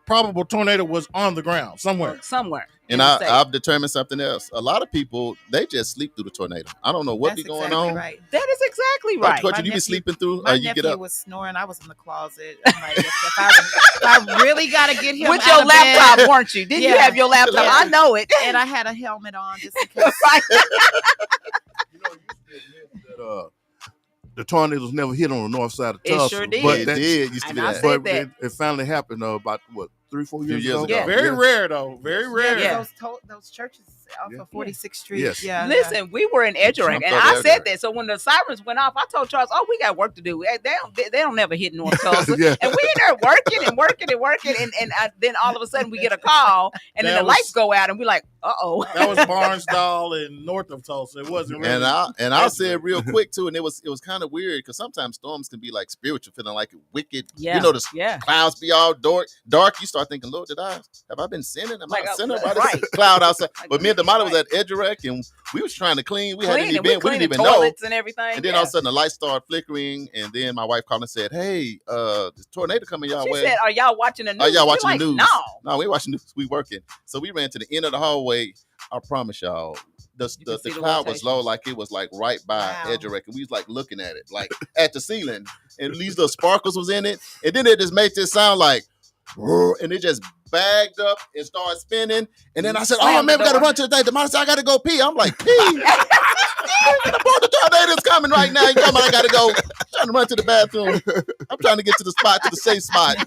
probable tornado was on the ground somewhere. Somewhere. And in the state. I've determined something else. A lot of people, they just sleep through the tornado. I don't know what That's be going exactly on. right. That is exactly Dr. right. Crutcher, My you be nephew- sleeping through, My or you get nephew up? was snoring. I was in the closet. I'm like, if I really got to get him With out your of laptop, bed. weren't you? Didn't you Yeah. have your laptop? Yeah. I know it. And I had a helmet on just in case. Right. The tornadoes never hit on the north side of It Tulsa. sure did. But It that- did. Used to And be I that. said But that. it finally happened about, 3-4 Few years years ago? ago. Yeah. Very Yeah. rare, though. Very rare. Yeah. Those churches off Yeah. of 46th Street. Yes. Yeah. Listen, we were in Edgerec, Jumped and over I there. said that. So when the sirens went off, I told Charles, "Oh, we got work to do. They don't never hit North Tulsa." Yeah. And we in there working and working and working, and then all of a sudden we get a call, and then That the was- lights go out, and we're like, "Uh-oh." That was Barnsdall and north of Tulsa. It wasn't really. And I'll say it real quick too. And it was kind of weird because sometimes storms can be like spiritual, feeling like wicked. Yeah. You know, the Yeah. clouds be all dark. You start thinking, Lord, have I been sinning? Am Like, I a sinner? right. Why this cloud outside? Like, But me and Damali was right. at Edgerec and we was trying to clean. We had an Cleaning, event. We didn't cleaning even know. toilets and everything. And then all of a sudden the lights started flickering. And then my wife called and said, "Hey, this tornado coming y'all she way." said, "Are y'all watching the news?" Are y'all We're watching like, the news? No. We watching news. We working. So we ran to the end of the hallway. I promise y'all, the can see the cloud was low, rotations. like it was like right by Wow. Edgerec, and we was like looking at it, like at the ceiling, and these little sparkles was in it, and then it just made this sound like, "Roar," and it just bagged up and started spinning, and then I said, Slammed "Oh man, the we gotta door. run to the thing." The mom said, "I gotta go pee." I'm like, "Pee." The tornado's coming right now. You come on, I gotta go. I'm trying to run to the bathroom. I'm trying to get to the spot, to the safe spot.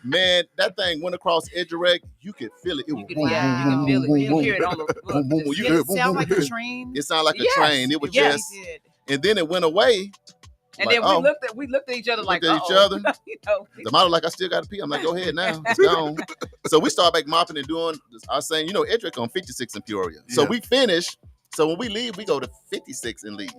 Man, that thing went across Edgerec. You could feel it. It was You can, boom, yeah, boom, you can boom, feel it. boom, You can boom, hear it on the boom, boom, boom. You Did hear it it, boom, sound boom, like boom. a train? It sounded like Yes, a train. It was yes. just, did. and then it went away. And Like, then oh. we looked at each other like, Looked at each "Uh-oh." other. You know, The model like, I still got to pee. I'm like, go ahead now. It's gone. So we start back mopping and doing. I was saying, Edric on 56 in Peoria. So Yeah. we finish. So when we leave, we go to 56 and leave.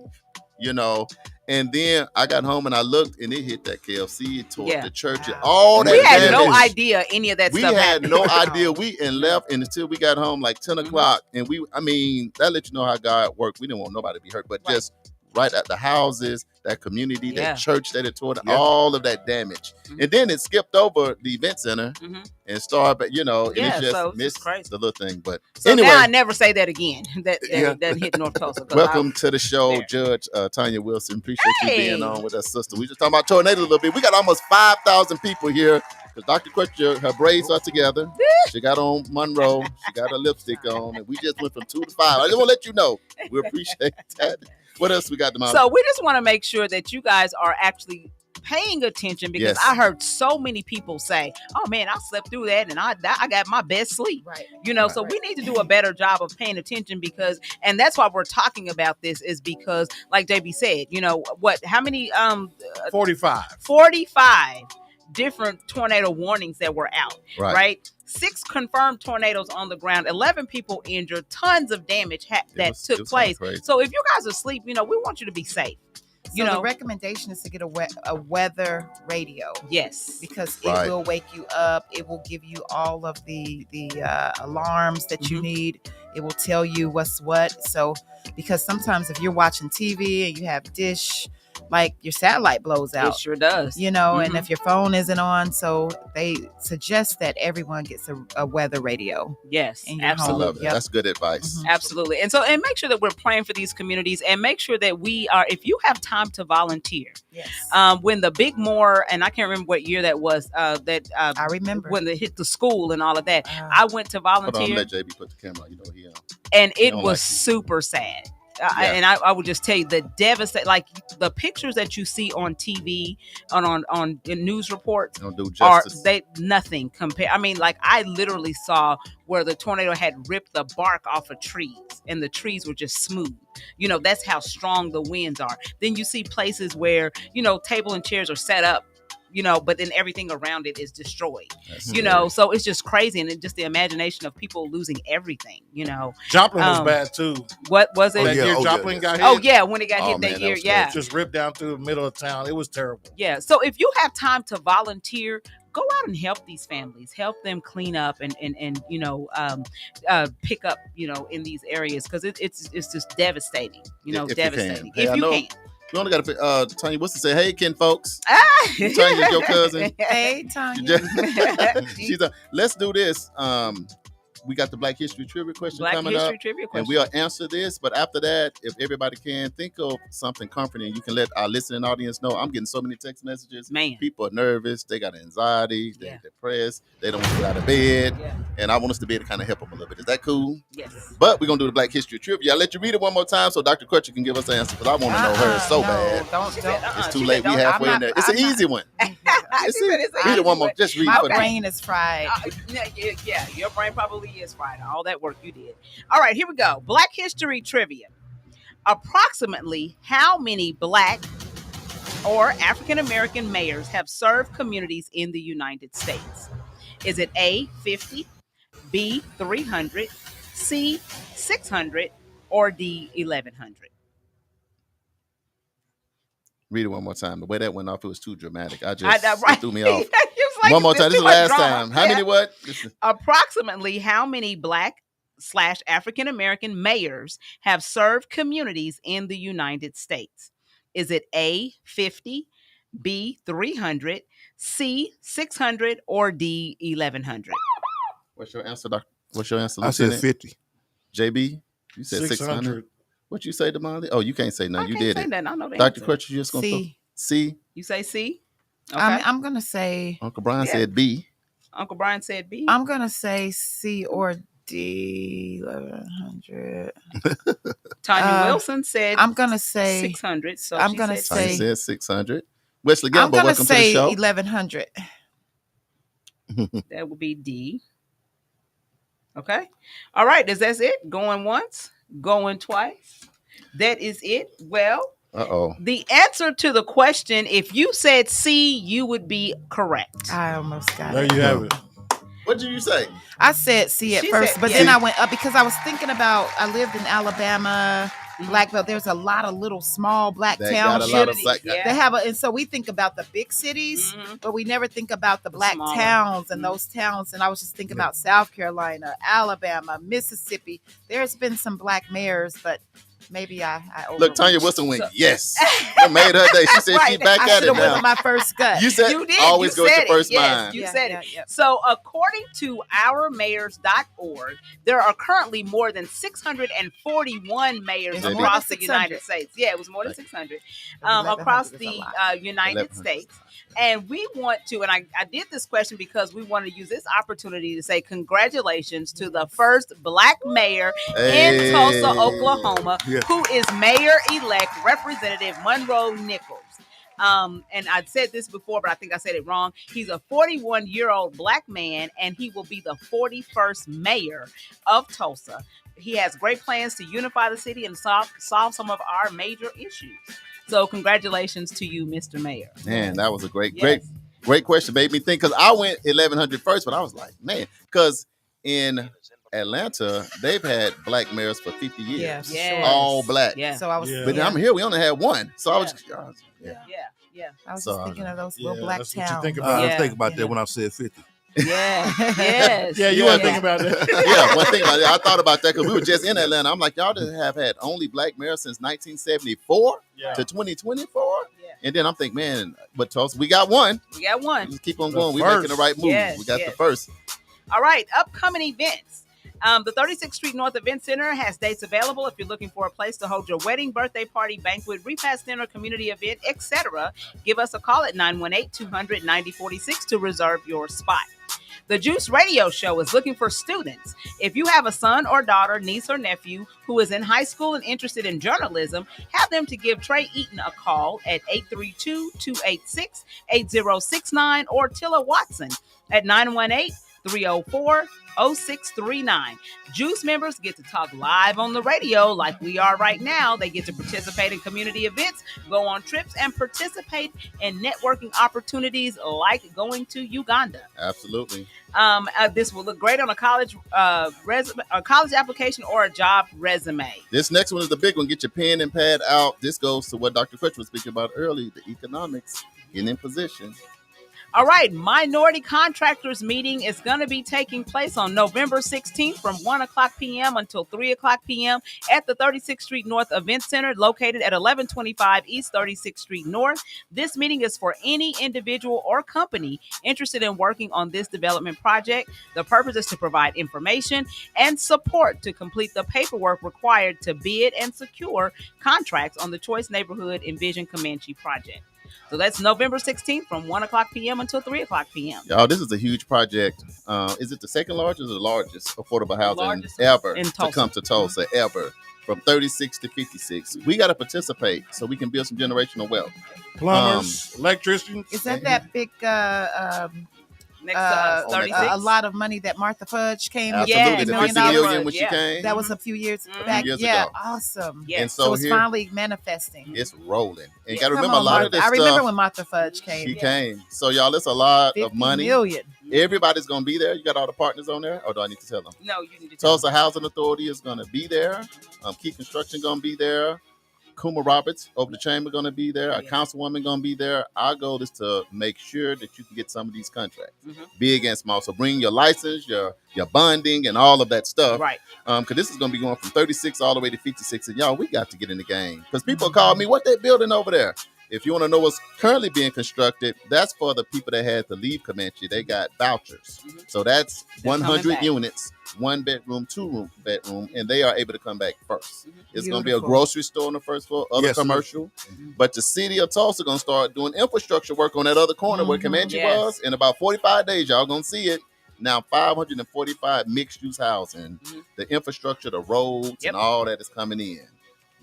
And then I got home and I looked and it hit that KFC, it tore Yeah. the church, and Wow. all that. we had no damage. idea any of that We stuff had happened. no idea. We left and until we got home like 10 Mhm. o'clock. And that let you know how God worked. We didn't want nobody to be hurt, but Right. just right at the houses, that community, Yeah. that church that it tore down, Yeah. all of that damage. And then it skipped over the event center and started, and Yeah, it's just so it's missed just crazy. the little thing. But So anyway, now I never say that again. That Yeah. doesn't hit North Tulsa. 'cause welcome to the show, there. Judge Tanya Wilson. Appreciate you being Hey. on with us, sister. We just talking about tornado a little bit. We got almost 5,000 people here because Dr. Crutcher, her braids are together. She got on Monroe. She got her lipstick on, and we just went from 2 to 5. I just want to let you know we appreciate that. What else we got, Damali? So we just want to make sure that you guys are actually paying attention, because Yes. I heard so many people say, "Oh man, I slept through that and I got my best sleep." Right. So we need to do a better job of paying attention, because, and that's why we're talking about this, is because, like JB said, how many 45. 45 different tornado warnings that were out, Right. right? 6 confirmed tornadoes on the ground, 11 people injured, tons of damage that was took kinda place. crazy. So if you guys are asleep, we want you to be safe. So the recommendation is to get a weather radio, Yes. because it Right. will wake you up. It will give you all of the alarms that you need. It will tell you what's what. So because sometimes if you're watching TV and you have dish, like your satellite blows out. It sure does. And if your phone isn't on, so they suggest that everyone gets a weather radio. Yes, in your I absolutely. love it. Yep. That's good advice. Absolutely. And make sure that we're praying for these communities, and make sure that we are, if you have time to volunteer, Yes. when the Big Moore, and I can't remember what year that was, I remember. when they hit the school and all of that, Ah. I went to Hold on, volunteer, let JB put the camera on. He and it don't was like you. super sad. Yeah. And I would just tell you the devastate, like the pictures that you see on TV, on news reports, don't do are justice. nothing compare. I mean, like I literally saw where the tornado had ripped the bark off of trees, and the trees were just smooth. That's how strong the winds are. Then you see places where table and chairs are set up, but then everything around it is destroyed. That's So it's just crazy, and just the imagination of people losing everything. Joplin was bad too. What was it? That yeah, year oh, yeah, Joplin yeah. got hit. Oh yeah, when it got Oh, hit man, that that year, was yeah. crazy. Just ripped down through the middle of town. It was terrible. Yeah. So if you have time to volunteer, go out and help these families, help them clean up and pick up, in these areas, because it's just devastating, If you devastating. can. Hey, If I you know- can. We only got to Tanya Wilson say, "Hey, Ken, folks." Ah! Tanya's your cousin. Hey, She Tanya. just- She's let's do this. We got the Black History Trivia question Black coming History up, Trivia and question. we'll answer this. But after that, if everybody can think of something comforting, you can let our listening audience know. I'm getting so many text messages. Man. People are nervous. They got anxiety. They're Yeah. depressed. They don't want to get out of bed. Yeah. And I want us to be able to kind of help them a little bit. Is that cool? Yes. But we're going to do the Black History Trivia. I'll let you read it one more time so Dr. Crutcher can give us the answer, because I want to know hers so no, bad. Don't. It's too she late. said, We don't- halfway I'm in there. not- It's an I'm not- easy one. She said it's Read an it one easy more. one. Just read My for the- brain is fried. Yeah, your brain probably is fried. All that work you did. All right, here we go. Black History Trivia. Approximately how many Black or African American mayors have served communities in the United States? Is it A, 50, B, 300, C, 600, or D, 1100? Read it one more time. The way that went off, it was too dramatic. It Right. threw me off. It was like, One more there's time. This is too the last much drama. time. How Yeah. many what? Listen. Approximately how many Black/African American mayors have served communities in the United States? Is it A, 50, B, 300, C, 600, or D, 1100? What's your answer, Doctor? What's your answer, I said Lieutenant? 50. JB? You said 600. What you say, Damali? Oh, you can't say no. I You can't did say it. that. I know the Dr. answer. Crutcher, you just going to C. C? You say C? Okay. I'm gonna say. Uncle Brian Yeah. said B. Uncle Brian said B. I'm gonna say C or D. 1100. Tanya Wilson said I'm gonna say. 600. So I'm she gonna said Tanya say- said 600. Wesley I'm Gamble, gonna welcome to the say show. 1100. that would be D. Okay. All right. That's it. Going once, going twice. That is it. Well, Uh-oh. the answer to the question, if you said C, you would be correct. I almost got There it. you have it. What did you say? I said C at She first, said- but yeah. then I went up because I was thinking about. I lived in Alabama, Black Belt. There's a lot of little small Black That got a townships. lot of Black. Yeah. They have and so we think about the big cities, Mhm. but we never think about the Black smaller. towns and Mhm. those towns. And I was just thinking about South Carolina, Alabama, Mississippi. There's been some Black mayors, but Maybe I Look, Tanya overreached. Wilson went, yes. That made her day. She said Right. she's back I at should it have went now. with my first gut. You said You did. always You go with said your first it. Yes, mind. you Yeah, said yeah, it. yeah. So, according to ourmayors.org, there are currently more than 641 mayors It's more across than the United 600. States. Yeah, it was more than 600 1100 across is a the lot. United 1100. States. And we want to, and I did this question because we want to use this opportunity to say congratulations to the first Black mayor in Tulsa, Oklahoma, Yeah. who is Mayor-elect Representative Monroe Nichols. And I'd said this before, but I think I said it wrong. He's a 41-year-old Black man, and he will be the 41st mayor of Tulsa. He has great plans to unify the city and solve some of our major issues. So congratulations to you, Mr. Mayor. Man, that was a great Yes. question. Made me think, because I went 1100 first, but I was like, man, because in Atlanta, they've had Black mayors for 50 years. Yes. Yes. All Black. Yeah. So I was, Yeah. But I'm here, we only had one. So I was, Yeah. I was So, just thinking of those yeah, little black that's what you towns. think about. I Yeah. was thinking about Yeah. that when I said 50. Yeah. Yes. Yeah, you Yeah. weren't thinking about that. yeah, one thing about it, I thought about that because we were just in Atlanta. I'm like, y'all just have had only Black mayors since 1974 Yeah. to 2024. Yeah. And then I'm thinking, man, but Tulsa, we got one. We got one. Just keep on The going. We're first. making the right move. Yes, We got the yes. first. All right, upcoming events. The 36th Street North Event Center has dates available if you're looking for a place to hold your wedding, birthday party, banquet, repast dinner, community event, etc. Give us a call at 918-200-9046 to reserve your spot. The Juice Radio Show is looking for students. If you have a son or daughter, niece or nephew who is in high school and interested in journalism, have them to give Trey Eaton a call at 832-286-8069 or Tilla Watson at 918-304-0639. Juice members get to talk live on the radio like we are right now. They get to participate in community events, go on trips, and participate in networking opportunities like going to Uganda. Absolutely. This will look great on a college resume, a college application, or a job resume. This next one is the big one. Get your pen and pad out. This goes to what Dr. Crutch was speaking about earlier, the economics, getting in position. All right, Minority Contractors Meeting is going to be taking place on November 16th from 1 o'clock p.m. until 3 o'clock p.m. at the 36th Street North Event Center, located at 1125 East 36th Street North. This meeting is for any individual or company interested in working on this development project. The purpose is to provide information and support to complete the paperwork required to bid and secure contracts on the Choice Neighborhood Envision Comanche project. So that's November 16th from 1 o'clock p.m. until 3 o'clock p.m. Y'all, this is a huge project. Is it the second largest or the largest affordable housing Largest ever in to Tulsa. come to Tulsa, ever? From 36 to 56. We got to participate so we can build some generational wealth. Plumbers, electricians. Is that big Next to us, on that 36. a lot of money that Martha Fudge came with? Absolutely. Yeah, the $50 $50 $50 million? million when she Yeah. came. That was a few years Mhm. back. Years Yeah, ago. awesome. Yes. And So so it's here, finally manifesting. it's rolling. And you Yeah. got to Come remember a on, lot of this I remember stuff. when Martha Fudge came. She came. So y'all, it's a lot of 50 money. million. Everybody's going to be there. You got all the partners on there? Or do I need to tell them? No, you need to tell Tulsa Housing Authority is going to be there. Key Construction going to be there. Kuma Roberts over the chamber going to be there. A Yeah. councilwoman going to be there. Our goal is to make sure that you can get some of these contracts, Mhm. big and small. So bring your license, your bonding, and all of that stuff. Right. Because this is going to be going from 36 all the way to 56. And y'all, we got to get in the game. Because people call me, what they building over there? If you want to know what's currently being constructed, that's for the people that had to leave Comanche. They got vouchers. Mhm. So that's They're coming 100 back. units, 1 bedroom, 2 bedroom, and they are able to come back first. Mhm. It's going to be a Beautiful. grocery store on the first floor, other Yes, sir. commercial. But the city of Tulsa going to start doing infrastructure work on that other corner where Mhm. Comanche Yes. was. In about 45 days, y'all going to see it. Now 545 mixed-use housing. Mhm. The infrastructure, the roads, Yep. and all that is coming in.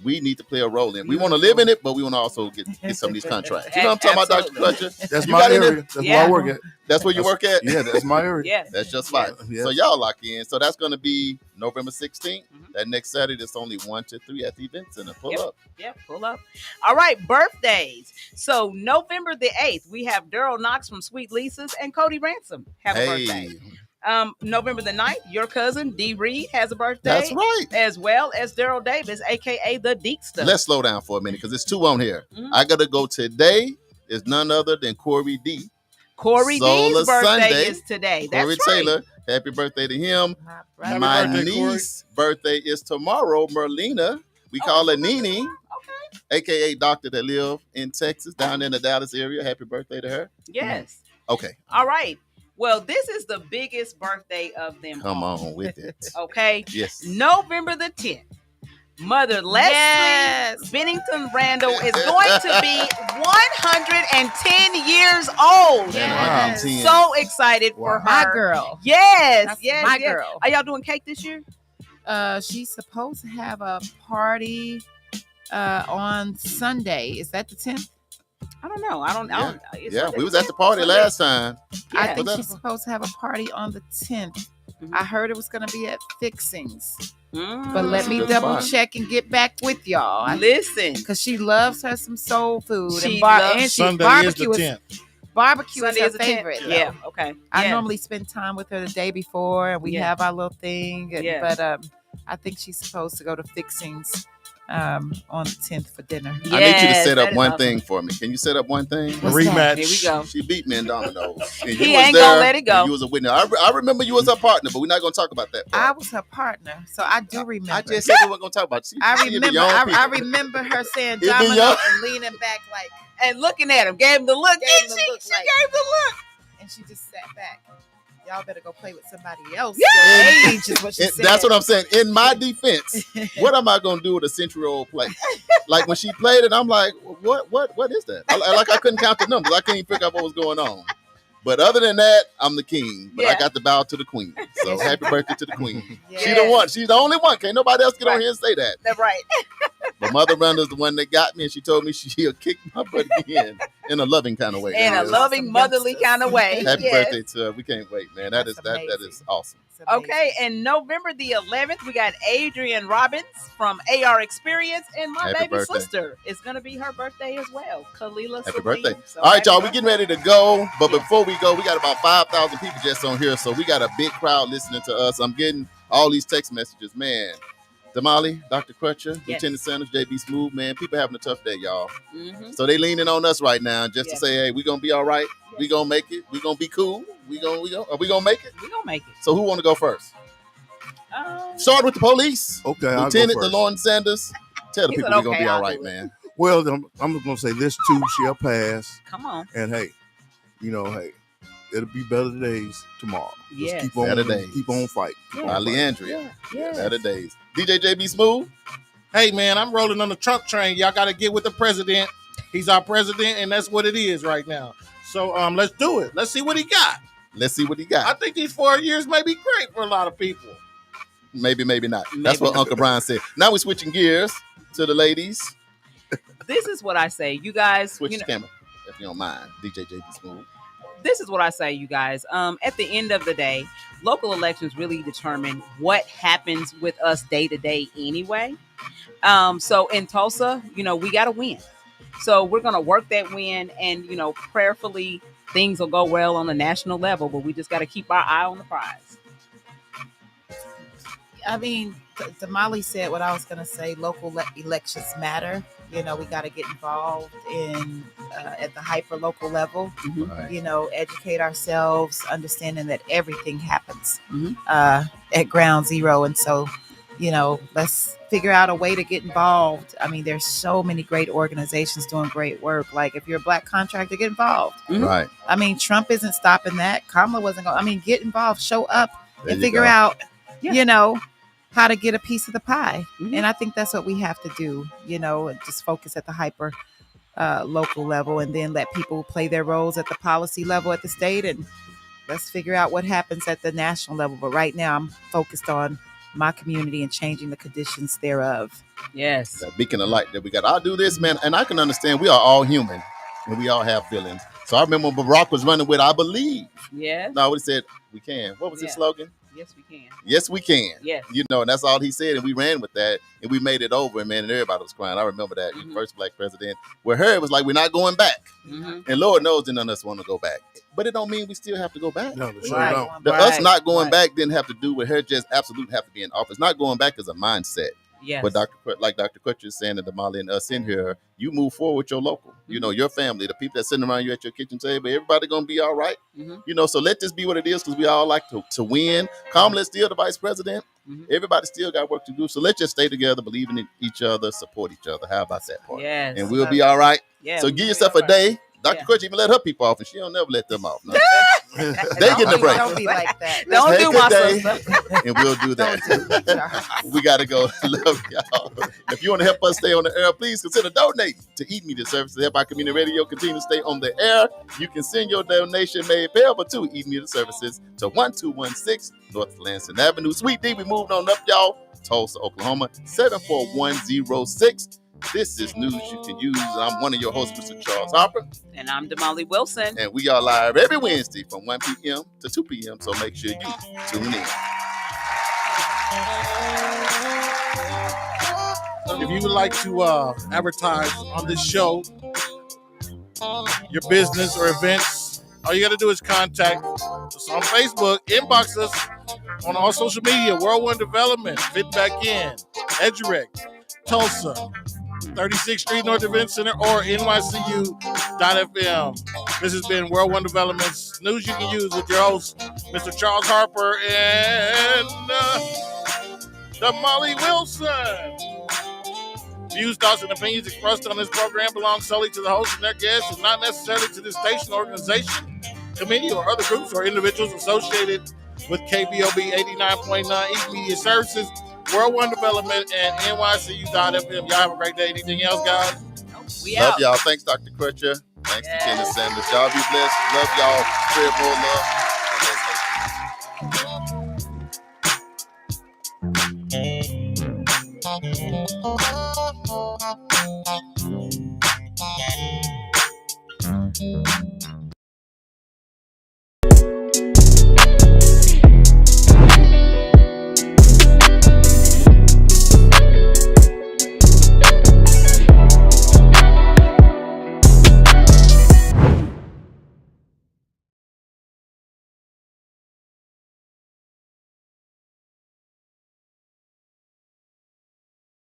We need to play a role in it. We want to live in it, but we want to also get some of these contracts. You know what I'm talking about, Dr. Absolutely. Clutcher? That's You my got in area. That's Yeah. where I work at. That's where you work at? Yeah, that's my area. Yes. That's just fine. Yeah. So y'all lock in. So that's going to be November 16th. Mhm. That next Saturday, it's only 1 to 3 at the event center. Pull Yep. up. Yeah, pull up. All right, birthdays. So November the 8th, we have Daryl Knox from Sweet Lisa's and Cody Ransom have a birthday. November the 9th, your cousin Dee Reed has a birthday. That's right. As well as Daryl Davis, aka the Deekster. Let's slow down for a minute because there's 2 on here. Mhm. I got to go today. Is none other than Corey D. Corey Solar D's birthday Sunday. is today. That's Corey right. Taylor. Happy birthday to him. My brother. My birthday, Corey. niece's birthday is tomorrow, Merlina. We call her Nene, aka Doctor that live in Texas, down in the Dallas area. Happy birthday to her. Yes. Okay. All right. Well, this is the biggest birthday of them Come all. on with it. Okay. Yes. November the 10th. Mother Leslie Bennington Randall is going to be 110 years old. Yes. So excited for her. My girl. Yes. That's yes. my yes. girl. Are y'all doing cake this year? She's supposed to have a party on Sunday. Is that the 10th? I don't know. I don't. Yeah, we was at the party last time. Yeah. I think she's supposed to have a party on the 10th. I heard it was going to be at Fixings. But let me double check and get back with y'all. Listen, because she loves her some soul food. She and Sunday barbecue is the 10th. Barbecue Sunday is is her the 10th. favorite. Yeah. Okay. I normally spend time with her the day before, and we have our little thing. And, but I think she's supposed to go to Fixings on the 10th for dinner. I need you to set up one thing for me. Can you set up one thing? A rematch. Here we go. She beat me in dominoes. He ain't gonna let it go. You was a witness. I remember you was her partner, but we're not gonna talk about that part. I was her partner, so I do remember. I just said we weren't gonna talk about it. I remember her saying domino and leaning back like and looking at him. Gave him the look. Gave him the look, she like- gave the look. and she just sat back. Y'all better go play with somebody else. Yeah. Age is what she said. That's what I'm saying. In my defense, what am I gonna do with a century-old play? Like when she played it, I'm like, what is that? I couldn't count the numbers. I couldn't even figure out what was going on. But other than that, I'm the king. But I got to bow to the queen. So happy birthday to the queen. Yes. She the one. She's the only one. Can't nobody else get on here and say that. That's right. But Mother Randall's the one that got me, and she told me she'll kick my butt again in a loving kind of way. In a loving, motherly kind of way. Happy Yes. birthday to her. We can't wait, man. That is awesome. Okay, and November the 11th, we got Adrienne Robbins from AR Experience, and my Happy baby birthday. sister is going to be her birthday as well, Kalila Happy Celine. birthday. So All right, happy y'all, we birthday. getting ready to go. But before we go, we got about 5,000 people just on here. So we got a big crowd listening to us. I'm getting all these text messages, man. Damali, Dr. Crutcher, Yes. Lieutenant Sanders, JB Smooth, man. People having a tough day, y'all. Mhm. So they leaning on us right now just to Yes. say, hey, we going to be all right. Yes. We going to make it. We going to be cool. Are we going to make it? We're going to make it. So who want to go first? Start with the police. Okay, I'll go Lieutenant first. DeLon Sanders. Tell the He people said, we're going to okay, be all I'll right, do it. man. Well, I'm just gonna say this too shall pass, Come on. and hey, it'll be better days tomorrow. Yes. Just keep on, Better days. keep on fighting. Keep on Ali fighting. Andrea. Yes. Better days. DJ JB Smooth. Hey, man, I'm rolling on the Trump train. Y'all got to get with the president. He's our president, and that's what it is right now. So let's do it. Let's see what he got. Let's see what he I got. think these 4 years may be great for a lot of people. Maybe, maybe not. That's Maybe what Uncle Brian said. Now we're switching gears to the ladies. This is what I say, you guys. Switch You the know, camera, if you don't mind. DJ JB Smooth. this is what I say, you guys. At the end of the day, local elections really determine what happens with us day to day anyway. So in Tulsa, we got to win. So we're going to work that win, and, prayerfully things will go well on the national level, but we just got to keep our eye on the prize. I mean, Damali said what I was going to say. Local elections matter. We got to get involved in at the hyper local level. Right. Educate ourselves, understanding that everything happens Mhm. at ground zero. And so, let's figure out a way to get involved. I mean, there's so many great organizations doing great work. Like if you're a black contractor, get involved. Right. I mean, Trump isn't stopping that. Kamala wasn't going. I mean, get involved, show up, There and you figure go. out, Yeah. how to get a piece of the pie. Mhm. And I think that's what we have to do, and just focus at the hyper local level, and then let people play their roles at the policy level at the state, and let's figure out what happens at the national level. But right now I'm focused on my community and changing the conditions thereof. Yes. That beacon of light that we got. I'll do this, man. And I can understand we are all human and we all have feelings. So I remember when Barack was running with, I believe. Yes. No, he said, we can. What was his Yeah. slogan? Yes, we can. Yes, we can. Yes. And that's all he said. And we ran with that and we made it over. And man, and everybody was crying. I remember that. Mhm. First black president. Where her, it was like, we're not going back. Mm-hmm. And Lord knows none of us want to go back. But it don't mean we still have to go back. No, they sure Right. don't. Us Right, not going right. back didn't have to do with her just absolutely have to be in office. Not going back is a mindset. Yes. But like Dr. Kutcher is saying, and Damali and us in here, you move forward with your local, you know, your family, the people that sitting around you at your kitchen table, everybody gonna be all right. You know, so let this be what it is, because we all like to win. Kamala's still the vice president. Everybody still got work to do. So let's just stay together, believe in each other, support each other. How about that part? Yes. And we'll be all right. Yeah, so we'll give be yourself all a day. Dr. Yeah. Kutcher even let her people off, and she don't never let them off. No. They Don't get the be- break. Don't be like that. Don't Take do a my day, sister. and we'll do that. We got to go. Love y'all. If you want to help us stay on the air, please consider donating to Eat Media Services. Help our community radio continue to stay on the air. You can send your donation made payable to Eat Media Services to 1216 North Lansing Avenue. Sweet D, we moved on up, y'all. Tulsa, Oklahoma, 74106. This is News You Can Use. I'm one of your hosts, Mr. Charles Harper. And I'm Damali Wilson. And we are live every Wednesday from 1 p.m. to 2 p.m. So make sure you tune in. If you would like to advertise on this show, your business or events, all you got to do is contact us on Facebook, inbox us on all social media, World One Development, Fit Back In, Edurek, Tulsa, 36th Street North Event Center, or nycu.fm. This has been World One Development's News You Can Use with your host, Mr. Charles Harper and Damali Wilson. Views, thoughts, and opinions expressed on this program belong solely to the host and their guests and not necessarily to this station, organization, committee, or other groups or individuals associated with KBOB 89.9 East Media Services, World One Development, and nycu.fm. Y'all have a great day. Anything else, guys? We Love out. y'all. Thanks, Dr. Crutcher. Thanks to Kenny Sanders. Y'all be blessed. Love y'all. Spread more love.